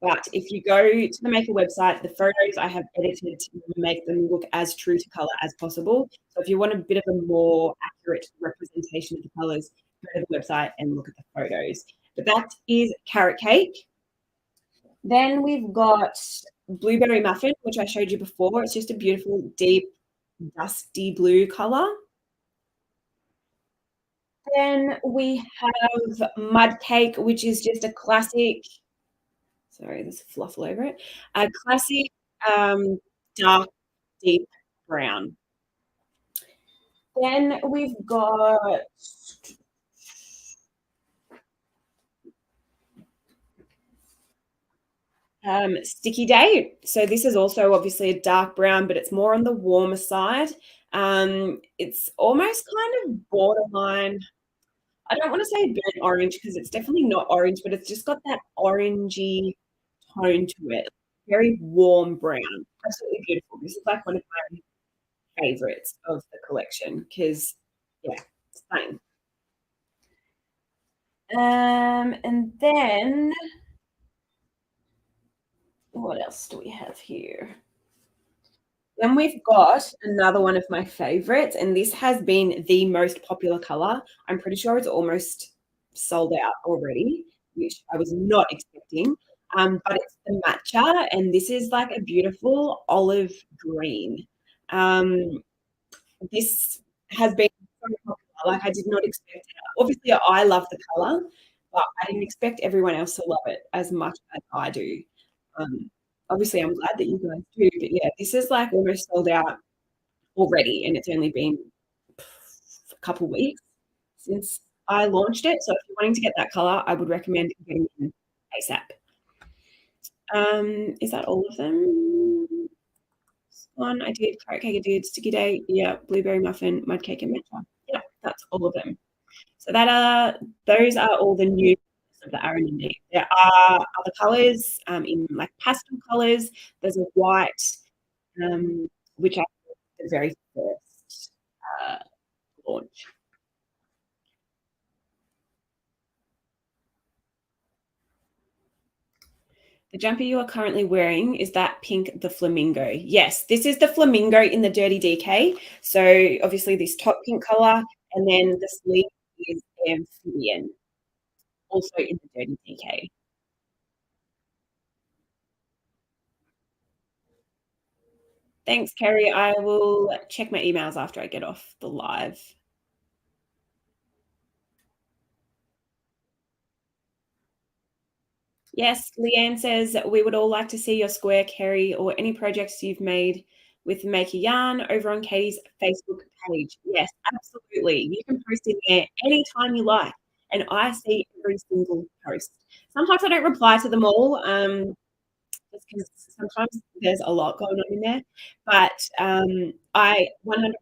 But if you go to the Maker website, the photos I have edited to make them look as true to color as possible. So if you want a bit of a more accurate representation of the colors, go to the website and look at the photos. But that is carrot cake. Then we've got blueberry muffin, which I showed you before. It's just a beautiful, deep, dusty blue color. Then we have mud cake, which is just a classic. Sorry, there's fluff all over it. A classic dark, deep brown. Then we've got Sticky Date. So this is also obviously a dark brown, but it's more on the warmer side. It's almost kind of borderline. I don't want to say burnt orange because it's definitely not orange, but it's just got that orangey tone to it. Very warm brown. Absolutely beautiful. This is like one of my favorites of the collection because, yeah, stunning. And then what else do we have here? Then we've got another one of my favorites, and this has been the most popular color. I'm pretty sure it's almost sold out already, which I was not expecting. But it's the matcha, and this is like a beautiful olive green. Um, this has been so popular. Like I did not expect it. Obviously, I love the color, but I didn't expect everyone else to love it as much as I do. Um, Obviously, I'm glad that you guys do, but yeah, this is like almost sold out already, and it's only been a couple weeks since I launched it. So if you're wanting to get that color, I would recommend getting it ASAP. Is that all of them? One I did, carrot cake I did, sticky date, yeah, blueberry muffin, mud cake, and matcha. Yeah, that's all of them. So those are all the new of the R&D. There are other colors in like pastel colors. There's a white, which I the very first launch. The jumper you are currently wearing, is that pink the flamingo? Yes, this is the flamingo in the Dirty DK. So obviously this top pink color, and then the sleeve is amphibian, also in the Dirty DK. Thanks, Kerry. I will check my emails after I get off the live. Yes, Leanne says we would all like to see your square, Kerry, or any projects you've made with Make a Yarn over on Katie's Facebook page. Yes, absolutely. You can post in there anytime you like, and I see every single post. Sometimes I don't reply to them all, just because sometimes there's a lot going on in there. But I 100%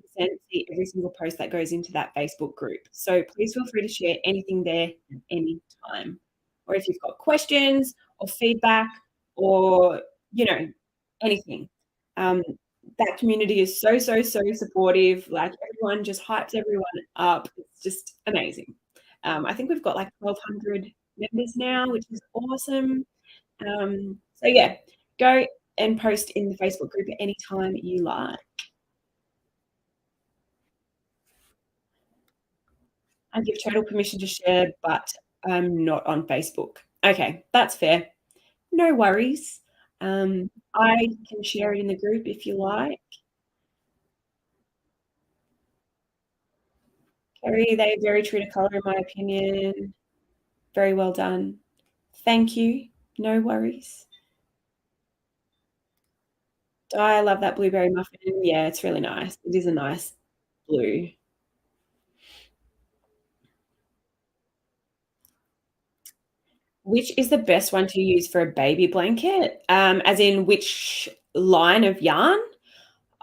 see every single post that goes into that Facebook group. So please feel free to share anything there at any time. Or if you've got questions or feedback or, anything. Um, that community is so, so, so supportive. Like everyone just hypes everyone up. It's just amazing. I think we've got like 1,200 members now, which is awesome. So yeah, go and post in the Facebook group at any time you like. I give total permission to share, but I'm not on Facebook. Okay, that's fair. No worries. I can share it in the group if you like. Kerry, they're very true to colour in my opinion. Very well done. Thank you. No worries. I love that blueberry muffin. Yeah, it's really nice. It is a nice blue. Which is the best one to use for a baby blanket? As in which line of yarn?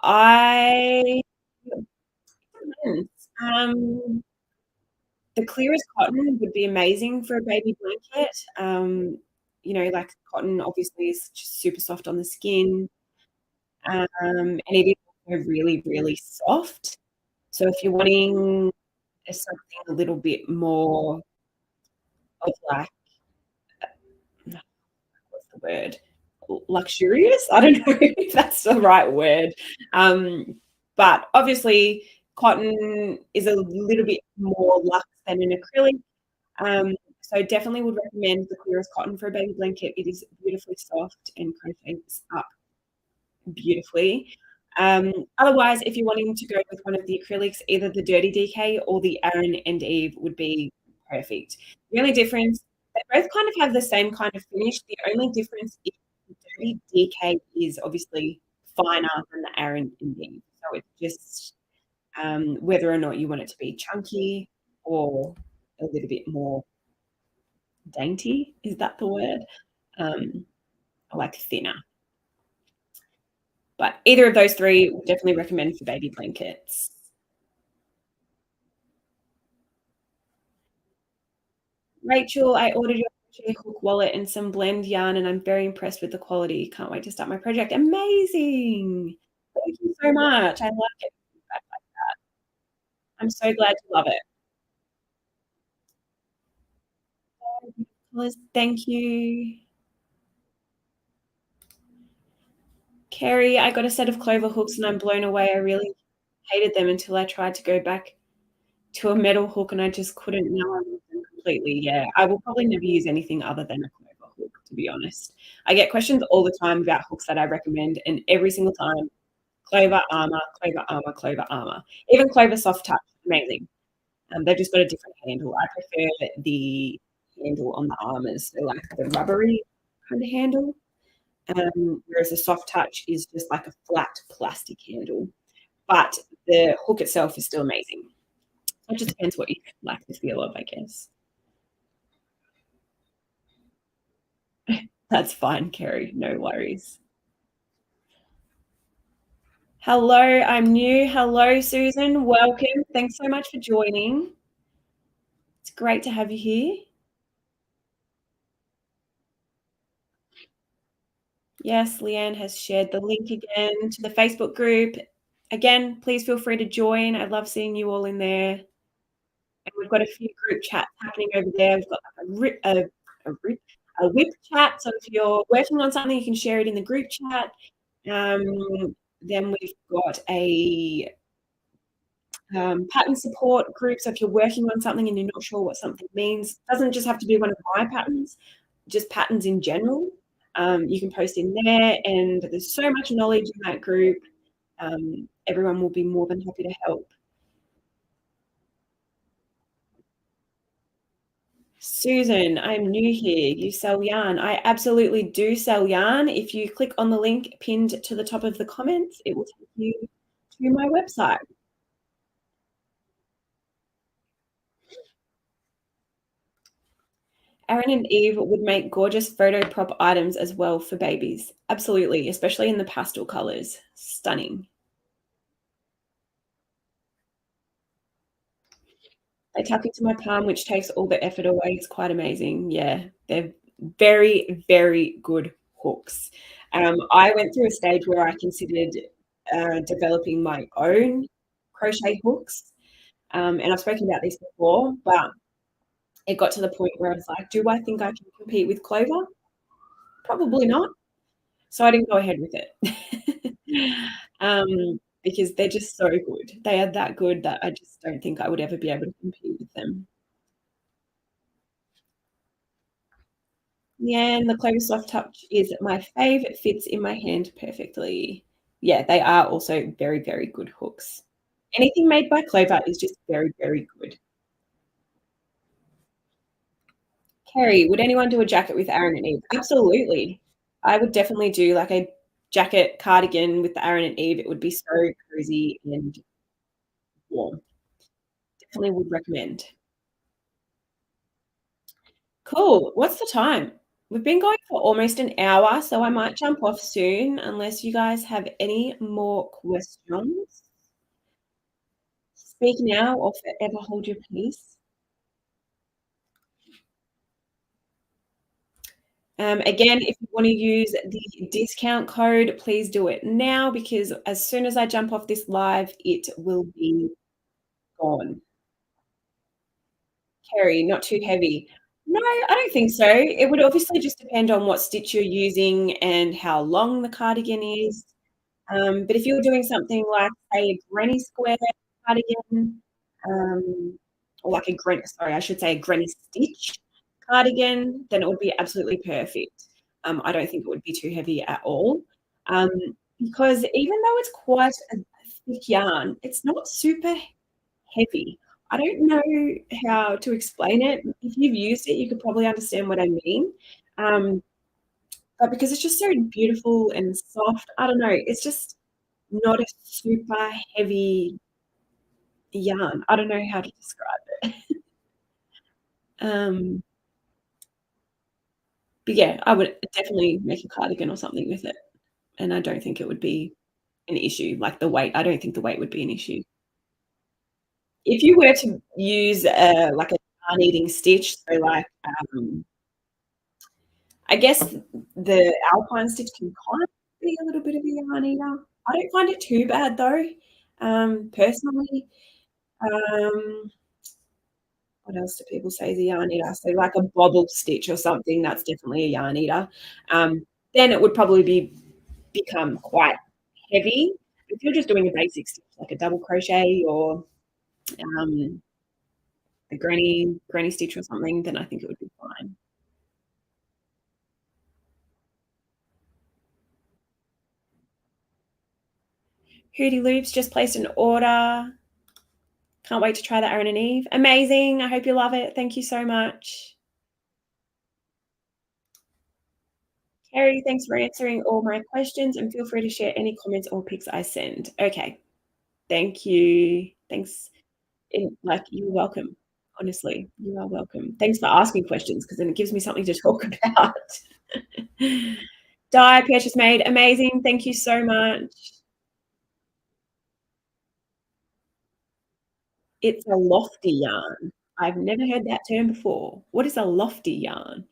I depends. The clearest cotton would be amazing for a baby blanket. Like cotton obviously is just super soft on the skin, and it is also really, really soft. So if you're wanting something a little bit more of like, what's the word? Luxurious? I don't know if that's the right word. Um, but obviously cotton is a little bit more luxe than an acrylic. So definitely would recommend the clearest cotton for a baby blanket. It is beautifully soft and crochets up beautifully. Otherwise, if you're wanting to go with one of the acrylics, either the Dirty DK or the Aaron and Eve would be perfect. The only difference, they both kind of have the same kind of finish. The only difference is the Dirty DK is obviously finer than the Aaron and Eve. So it's just whether or not you want it to be chunky or a little bit more dainty. Is that the word? Um, like thinner. But either of those three would definitely recommend for baby blankets. Rachel, I ordered your crochet hook wallet and some blend yarn, and I'm very impressed with the quality. Can't wait to start my project. Amazing. Thank you so much. I love it. I'm so glad you love it. Liz, thank you. Carrie, I got a set of clover hooks and I'm blown away. I really hated them until I tried to go back to a metal hook and I just couldn't. Now I love them completely. Yeah, I will probably never use anything other than a clover hook, to be honest. I get questions all the time about hooks that I recommend, and every single time, clover armor, clover armor, clover armor. Even clover soft touch, amazing. They've just got a different handle. I prefer the handle on the armors, so like the rubbery kind of handle. Whereas the soft touch is just like a flat plastic handle. But the hook itself is still amazing. It just depends what you like the feel of, I guess. That's fine, Kerry. No worries. Hello, I'm new. Hello, Susan. Welcome. Thanks so much for joining. It's great to have you here. Yes, Leanne has shared the link again to the Facebook group. Again, please feel free to join. I love seeing you all in there. And we've got a few group chats happening over there. We've got a whip chat. So if you're working on something, you can share it in the group chat. Then we've got a pattern support group. So if you're working on something and you're not sure what something means, it doesn't just have to be one of my patterns, just patterns in general. You can post in there, and there's so much knowledge in that group. Everyone will be more than happy to help. Susan, I'm new here. You sell yarn. I absolutely do sell yarn. If you click on the link pinned to the top of the comments, it will take you to my website. Aaron and Eve would make gorgeous photo prop items as well for babies. Absolutely, especially in the pastel colors. Stunning. They tuck into my palm, which takes all the effort away. It's quite amazing. Yeah, they're very, very good hooks. I went through a stage where I considered developing my own crochet hooks. And I've spoken about this before, but it got to the point where I was like, do I think I can compete with Clover? Probably not. So I didn't go ahead with it. Because they're just so good. They are that good that I just don't think I would ever be able to compete with them. Yeah, and the Clover Soft Touch is my fave. It fits in my hand perfectly. Yeah, they are also very, very good hooks. Anything made by Clover is just very, very good. Kerry, would anyone do a jacket with Aaron and Eve? Absolutely. I would definitely do like a jacket cardigan with the Aaron and Eve. It would be so cozy and warm. Definitely would recommend. Cool. What's the time? We've been going for almost an hour, so I might jump off soon unless you guys have any more questions. Speak now or forever hold your peace. Again, if you wanna use the discount code, please do it now because as soon as I jump off this live, it will be gone. Kerry, not too heavy. No, I don't think so. It would obviously just depend on what stitch you're using and how long the cardigan is. But if you're doing something like, say, a granny square cardigan, or like a sorry, I should say a granny stitch cardigan, then it would be absolutely perfect. I don't think it would be too heavy at all, um, because even though it's quite a thick yarn, it's not super heavy. I don't know how to explain it. If you've used it, you could probably understand what I mean. Um, but because it's just so beautiful and soft, I don't know, it's just not a super heavy yarn. I don't know how to describe it. Um, but yeah, I would definitely make a cardigan or something with it, and I don't think it would be an issue, like the weight, I don't think the weight would be an issue. If you were to use, like a yarn eating stitch, so like, I guess the alpine stitch can kind of be a little bit of a yarn eater. I don't find it too bad though, personally. Um, what else do people say is a yarn eater? So like a bobble stitch or something, that's definitely a yarn eater. Then it would probably become quite heavy. If you're just doing a basic stitch, like a double crochet or, um, a granny stitch or something, then I think it would be fine. Hootie Loops just placed an order. Can't wait to try that, Erin and Eve. Amazing. I hope you love it. Thank you so much. Carrie, thanks for answering all my questions and feel free to share any comments or pics I send. Okay. Thank you. Thanks. Like, you're welcome. Honestly, you are welcome. Thanks for asking questions because then it gives me something to talk about. Dye purchase made. Amazing. Thank you so much. It's a lofty yarn. I've never heard that term before. What is a lofty yarn?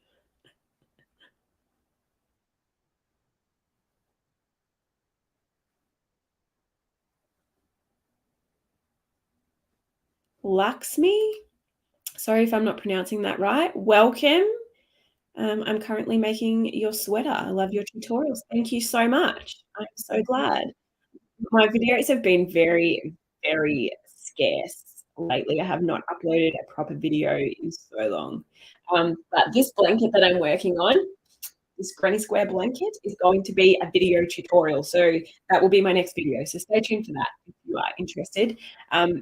Lakshmi? Sorry if I'm not pronouncing that right. Welcome. I'm currently making your sweater. I love your tutorials. Thank you so much. I'm so glad. My videos have been very, very scarce lately. I have not uploaded a proper video in so long. But this blanket that I'm working on, this granny square blanket, is going to be a video tutorial. So that will be my next video. So stay tuned for that if you are interested.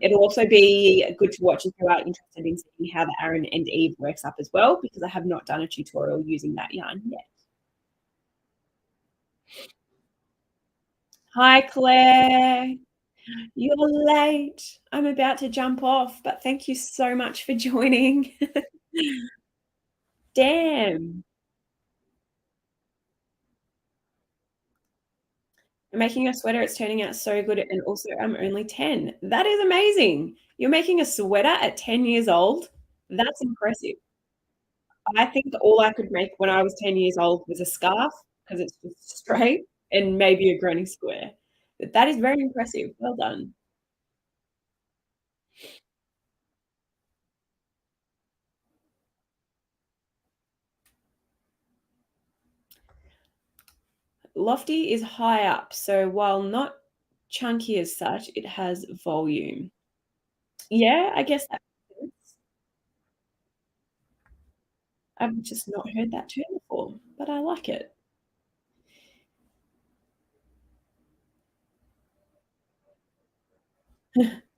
It'll also be good to watch if you are interested in seeing how the Aaron and Eve works up as well, because I have not done a tutorial using that yarn yet. Hi, Claire. You're late. I'm about to jump off, but thank you so much for joining. Damn. You're making a sweater, it's turning out so good, and also I'm only 10. That is amazing. You're making a sweater at 10 years old? That's impressive. I think all I could make when I was 10 years old was a scarf because it's just straight and maybe a granny square. But that is very impressive. Well done. Lofty is high up, so while not chunky as such, it has volume. Yeah, I guess that makes sense. I've just not heard that term before, but I like it.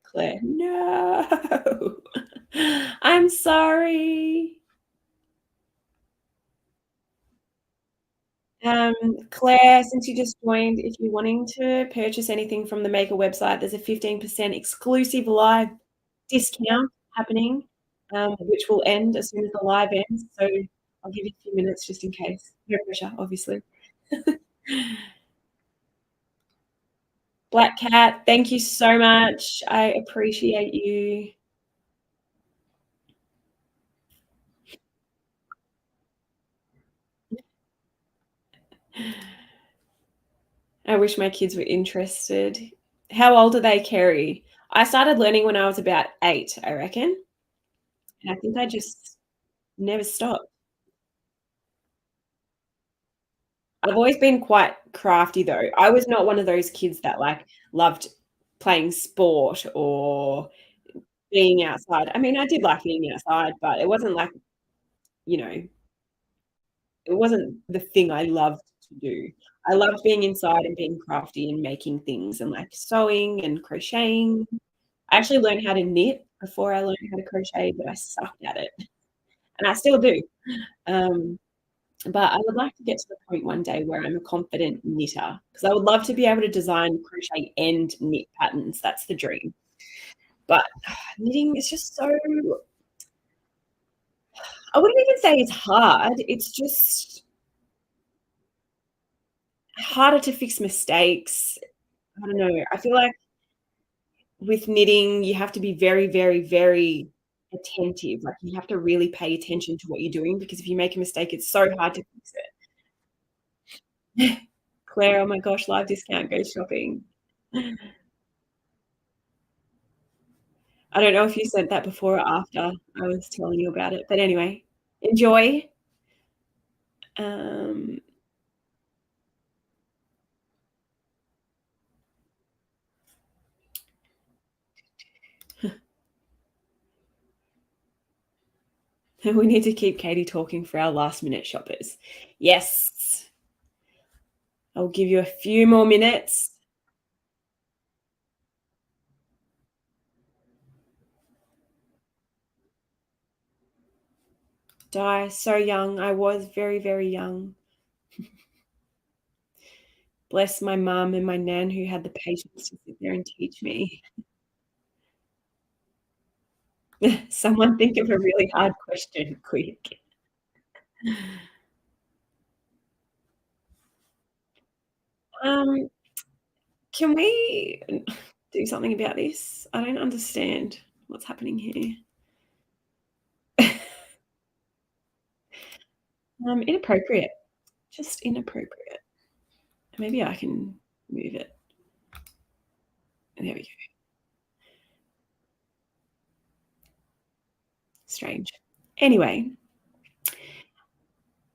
Claire, no. I'm sorry. Um, Claire, since you just joined, if you're wanting to purchase anything from the Maker website, there's a 15% exclusive live discount happening, which will end as soon as the live ends. So I'll give you a few minutes just in case. No pressure, obviously. Black Cat, thank you so much. I appreciate you. I wish my kids were interested. How old do they, Kerry? I started learning when I was about 8, I reckon, and I think I just never stopped. I've always been quite crafty though. I was not one of those kids that, like, loved playing sport or being outside. I mean, I did like being outside, but it wasn't like, you know, it wasn't the thing I loved to do. I loved being inside and being crafty and making things and, like, sewing and crocheting. I actually learned how to knit before I learned how to crochet, but I sucked at it, and I still do. Um, but I would like to get to the point one day where I'm a confident knitter, because I would love to be able to design crochet and knit patterns. That's the dream. But knitting is just so, I wouldn't even say it's hard, it's just harder to fix mistakes. I don't know. I feel like with knitting, you have to be very, very, very attentive. Like, you have to really pay attention to what you're doing, because if you make a mistake, it's so hard to fix it. Claire, oh my gosh, live discount, go shopping. I don't know if you sent that before or after I was telling you about it, but anyway, enjoy. Um, we need to keep Katie talking for our last minute shoppers. Yes, I'll give you a few more minutes. Die so young. I was very, very young. Bless my mum and my nan who had the patience to sit there and teach me. Someone think of a really hard question quick. Um, can we do something about this? I don't understand what's happening here. Inappropriate, just inappropriate. Maybe I can move it. There we go. Strange. Anyway,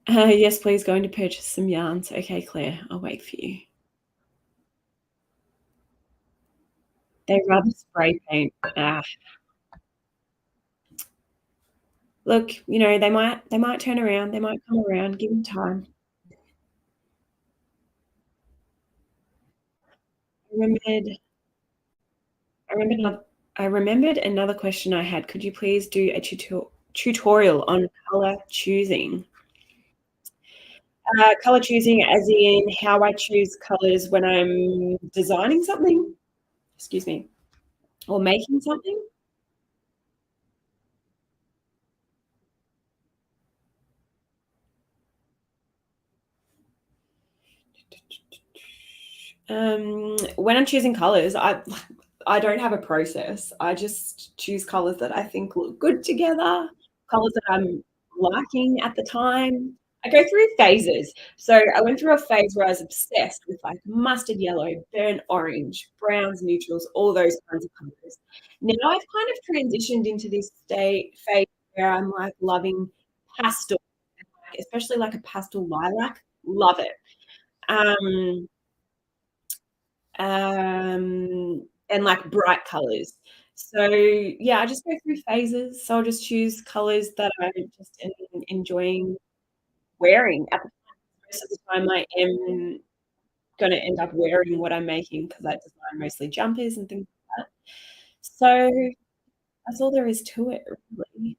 yes, please, going to purchase some yarns. Okay, Claire, I'll wait for you. They rather spray paint. Ah, look, they might turn around. They might come around. Give them time. I remembered. I remembered. I remembered another question I had. Could you please do a tutorial on color choosing? Color choosing, as in how I choose colors when I'm designing something. Excuse me, or making something. When I'm choosing colors, I don't have a process. I just choose colors that I think look good together, colors that I'm liking at the time. I go through phases. So I went through a phase where I was obsessed with, like, mustard yellow, burnt orange, browns, neutrals, all those kinds of colors. Now I've kind of transitioned into this state phase where I'm, like, loving pastel, especially like a pastel lilac. Love it. Um and, like, bright colors. So, yeah, I just go through phases. So I'll just choose colors that I'm just enjoying wearing. At the most of the time, I am gonna end up wearing what I'm making, because I design mostly jumpers and things like that. So that's all there is to it, really.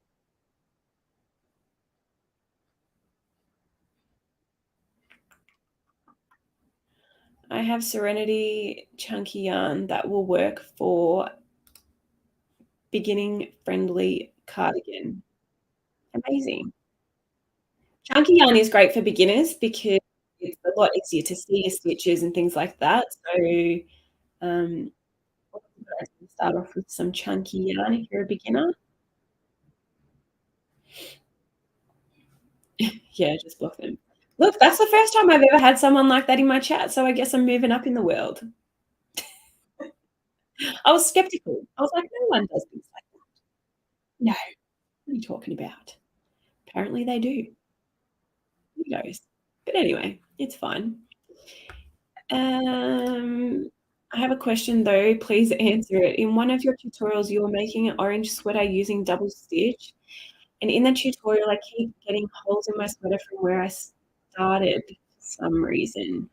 I have Serenity chunky yarn that will work for beginning friendly cardigan. Amazing. Chunky yarn is great for beginners because it's a lot easier to see your stitches and things like that. So, um, start off with some chunky yarn if you're a beginner. Yeah, just block them. Look, that's the first time I've ever had someone like that in my chat, so I guess I'm moving up in the world. I was skeptical. I was like, "No one does things like that." No, what are you talking about? Apparently they do. Who knows? But anyway, it's fine. Um, I have a question though, please answer it. In one of your tutorials, you were making an orange sweater using double stitch, and in the tutorial, I keep getting holes in my sweater from where I started for some reason.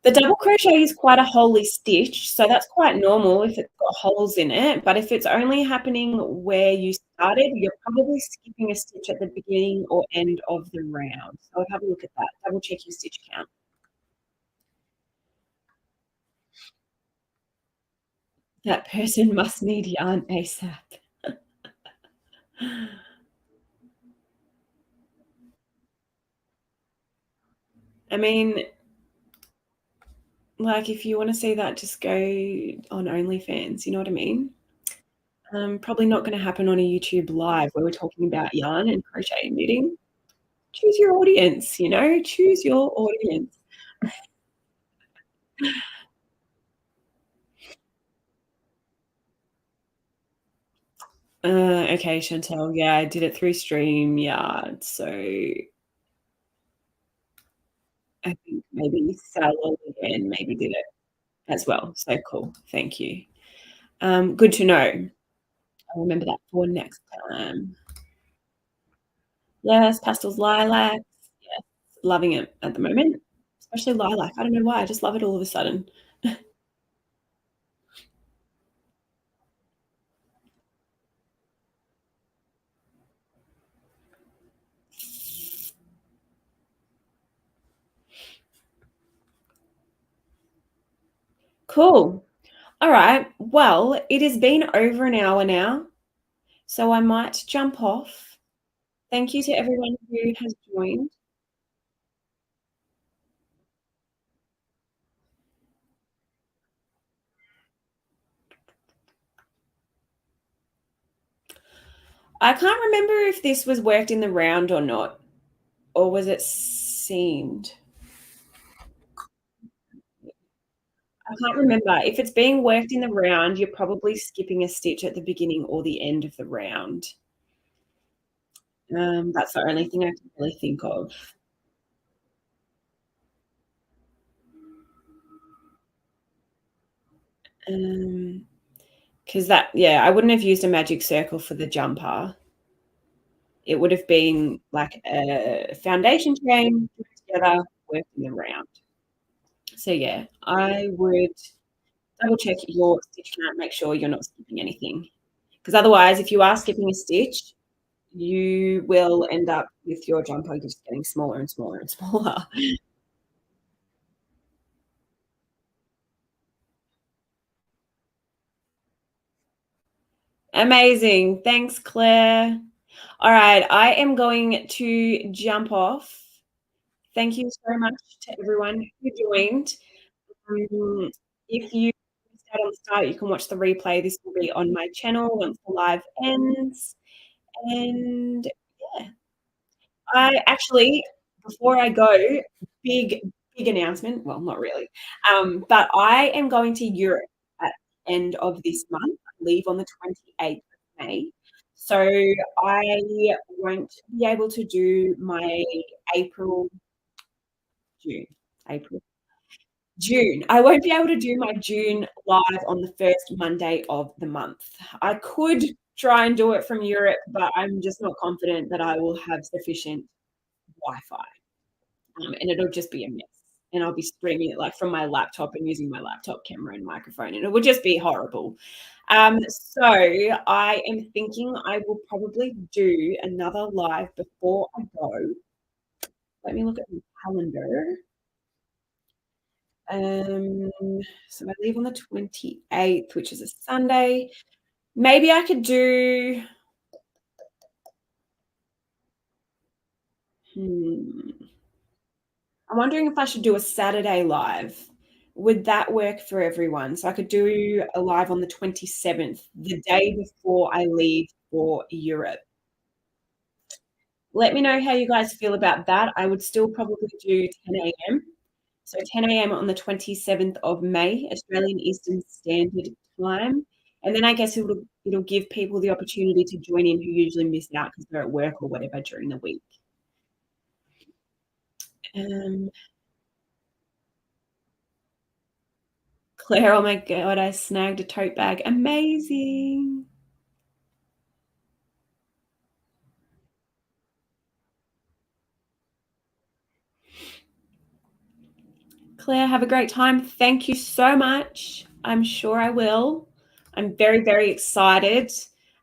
The double crochet is quite a holey stitch, so that's quite normal if it's got holes in it, but if it's only happening where you started, you're probably skipping a stitch at the beginning or end of the round. So have a look at that. Double check your stitch count. That person must need yarn ASAP. I mean, like, if you wanna see that, just go on OnlyFans, you know what I mean? Probably not gonna happen on a YouTube live where we're talking about yarn and crochet and knitting. Choose your audience, you know? Choose your audience. Okay, Chantel, yeah, I did it through StreamYard, so I think maybe Sally and maybe did it as well. So cool. Thank you. Good to know. I'll remember that for next time. Yes, pastels, lilacs. Yes, loving it at the moment, especially lilac. I don't know why, I just love it all of a sudden. Cool. All right. Well, it has been over an hour now, so I might jump off. Thank you to everyone who has joined. I can't remember if this was worked in the round or not, or was it seamed? I can't remember. If it's being worked in the round, you're probably skipping a stitch at the beginning or the end of the round. That's the only thing I can really think of. Because that, yeah, I wouldn't have used a magic circle for the jumper. It would have been like a foundation chain put together, worked in the round. So yeah, I would double check your stitch count, make sure you're not skipping anything. Because otherwise, if you are skipping a stitch, you will end up with your jumper just getting smaller and smaller and smaller. Amazing. Thanks, Claire. All right, I am going to jump off. Thank you so much to everyone who joined. If you missed out on the start, you can watch the replay. This will be on my channel once the live ends. And yeah, I actually, before I go, big, big announcement. Well, not really. But I am going to Europe at the end of this month. I leave on the 28th of May. So I won't be able to do my April, June, April, June. I won't be able to do my June live on the first Monday of the month. I could try and do it from Europe, but I'm just not confident that I will have sufficient Wi-Fi, and it'll just be a mess. And I'll be streaming it like from my laptop and using my laptop camera and microphone, and it would just be horrible. So I am thinking I will probably do another live before I go. Let me look at my calendar. Um, so I leave on the 28th, which is a Sunday. Maybe I could do, I'm wondering if I should do a Saturday live. Would that work for everyone? So I could do a live on the 27th, the day before I leave for Europe. Let me know how you guys feel about that. I would still probably do 10 AM. So 10 AM on the 27th of May, Australian Eastern Standard Time, and then I guess it'll give people the opportunity to join in who usually miss out because 'cause they're at work or whatever during the week. Um, Claire, oh my god, I snagged a tote bag. Amazing. Claire, have a great time. Thank you so much. I'm sure I will. I'm very, very excited.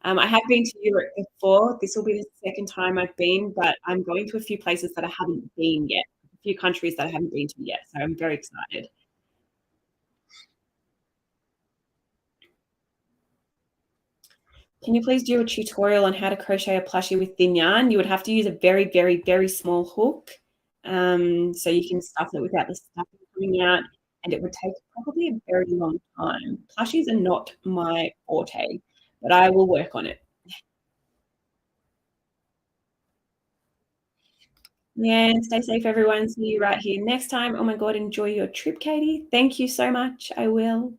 I have been to Europe before. This will be the second time I've been, but I'm going to a few places that I haven't been yet, a few countries that I haven't been to yet. So I'm very excited. Can you please do a tutorial on how to crochet a plushie with thin yarn? You would have to use a very, very, very small hook, so you can stuff it without the stuffing coming out, and it would take probably a very long time. Plushies are not my forte, but I will work on it. Yeah, stay safe, everyone. See you right here next time. Oh my god, enjoy your trip, Katie. Thank you so much. I will.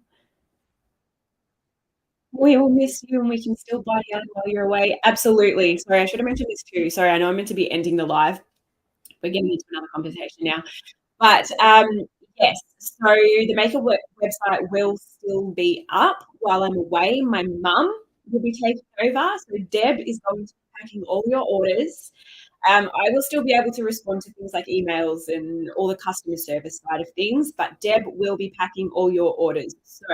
We will miss you, and we can still body out while you're away. Absolutely. Sorry, I should have mentioned this too. Sorry, I know I'm meant to be ending the live. We're getting into another conversation now. But, yes, so the Maker website will still be up while I'm away. My mum will be taking over, so Deb is going to be packing all your orders. I will still be able to respond to things like emails and all the customer service side of things, but Deb will be packing all your orders. So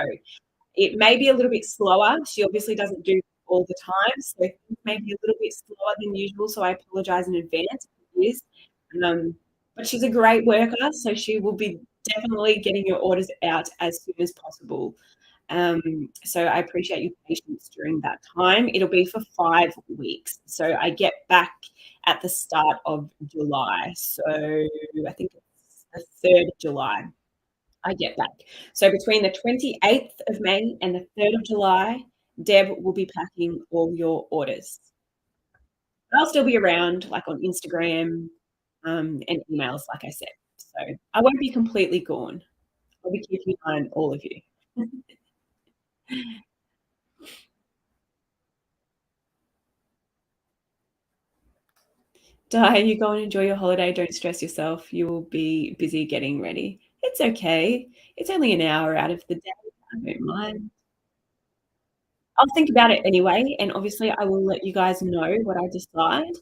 it may be a little bit slower. She obviously doesn't do all the time, so things may be a little bit slower than usual, so I apologize in advance if it is. Um, but she's a great worker, so she will be definitely getting your orders out as soon as possible. So I appreciate your patience during that time. It'll be for 5 weeks. So I get back at the start of July. So I think it's the 3rd of July. I get back. So between the 28th of May and the 3rd of July, Deb will be packing all your orders. I'll still be around, like, on Instagram, and emails, like I said. So I won't be completely gone. I'll be keeping an eye on all of you. Di, you go and enjoy your holiday. Don't stress yourself. You will be busy getting ready. It's okay. It's only an hour out of the day. I don't mind. I'll think about it anyway, and obviously I will let you guys know what I decide.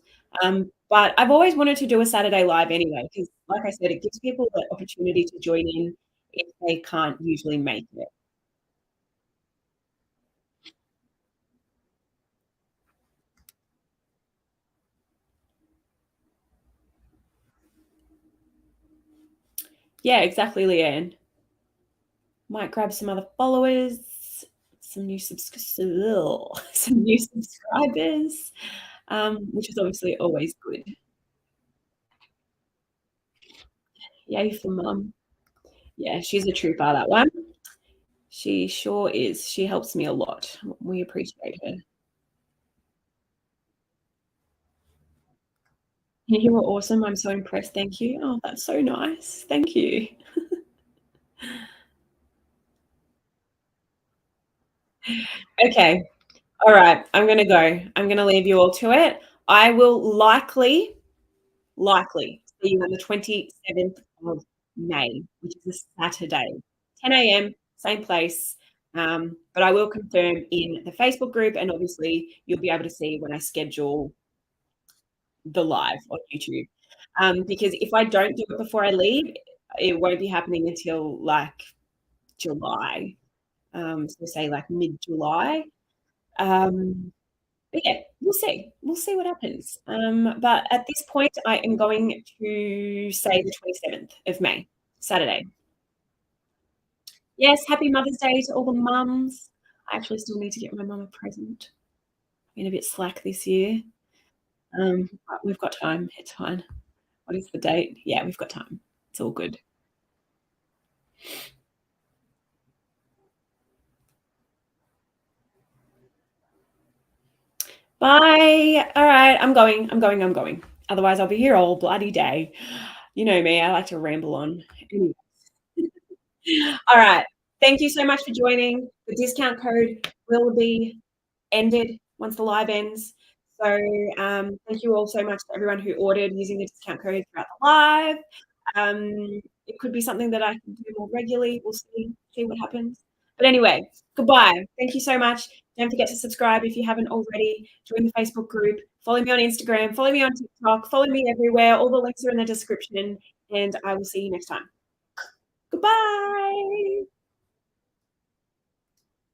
But I've always wanted to do a Saturday live anyway, because like I said, it gives people the opportunity to join in if they can't usually make it. Yeah, exactly, Leanne. Might grab some other followers, some new some new subscribers, which is obviously always good. Yay for mum. Yeah, she's a trooper, that one. She sure is. She helps me a lot. We appreciate her. You were awesome. I'm so impressed. Thank you. Oh, that's so nice. Thank you. Okay. All right. I'm going to go. I'm going to leave you all to it. I will likely see you on the 27th of May, which is a Saturday, 10 a.m., same place. But I will confirm in the Facebook group, and obviously you'll be able to see when I schedule the live on YouTube. Because if I don't do it before I leave, it won't be happening until like July. So say like mid-July. Um, but yeah, we'll see. We'll see what happens. But at this point, I am going to say the 27th of May, Saturday. Yes, happy Mother's Day to all the mums. I actually still need to get my mum a present. Been a bit slack this year. But we've got time. It's fine. What is the date? Yeah, we've got time. It's all good. Bye. All right, I'm going. I'm going. I'm going. Otherwise, I'll be here all bloody day. You know me, I like to ramble on. Anyway. All right. Thank you so much for joining. The discount code will be ended once the live ends. So, thank you all so much to everyone who ordered using the discount code throughout the live. It could be something that I can do more regularly. We'll see what happens. But anyway, goodbye. Thank you so much. Don't forget to subscribe if you haven't already. Join the Facebook group. Follow me on Instagram. Follow me on TikTok. Follow me everywhere. All the links are in the description. And I will see you next time. Goodbye.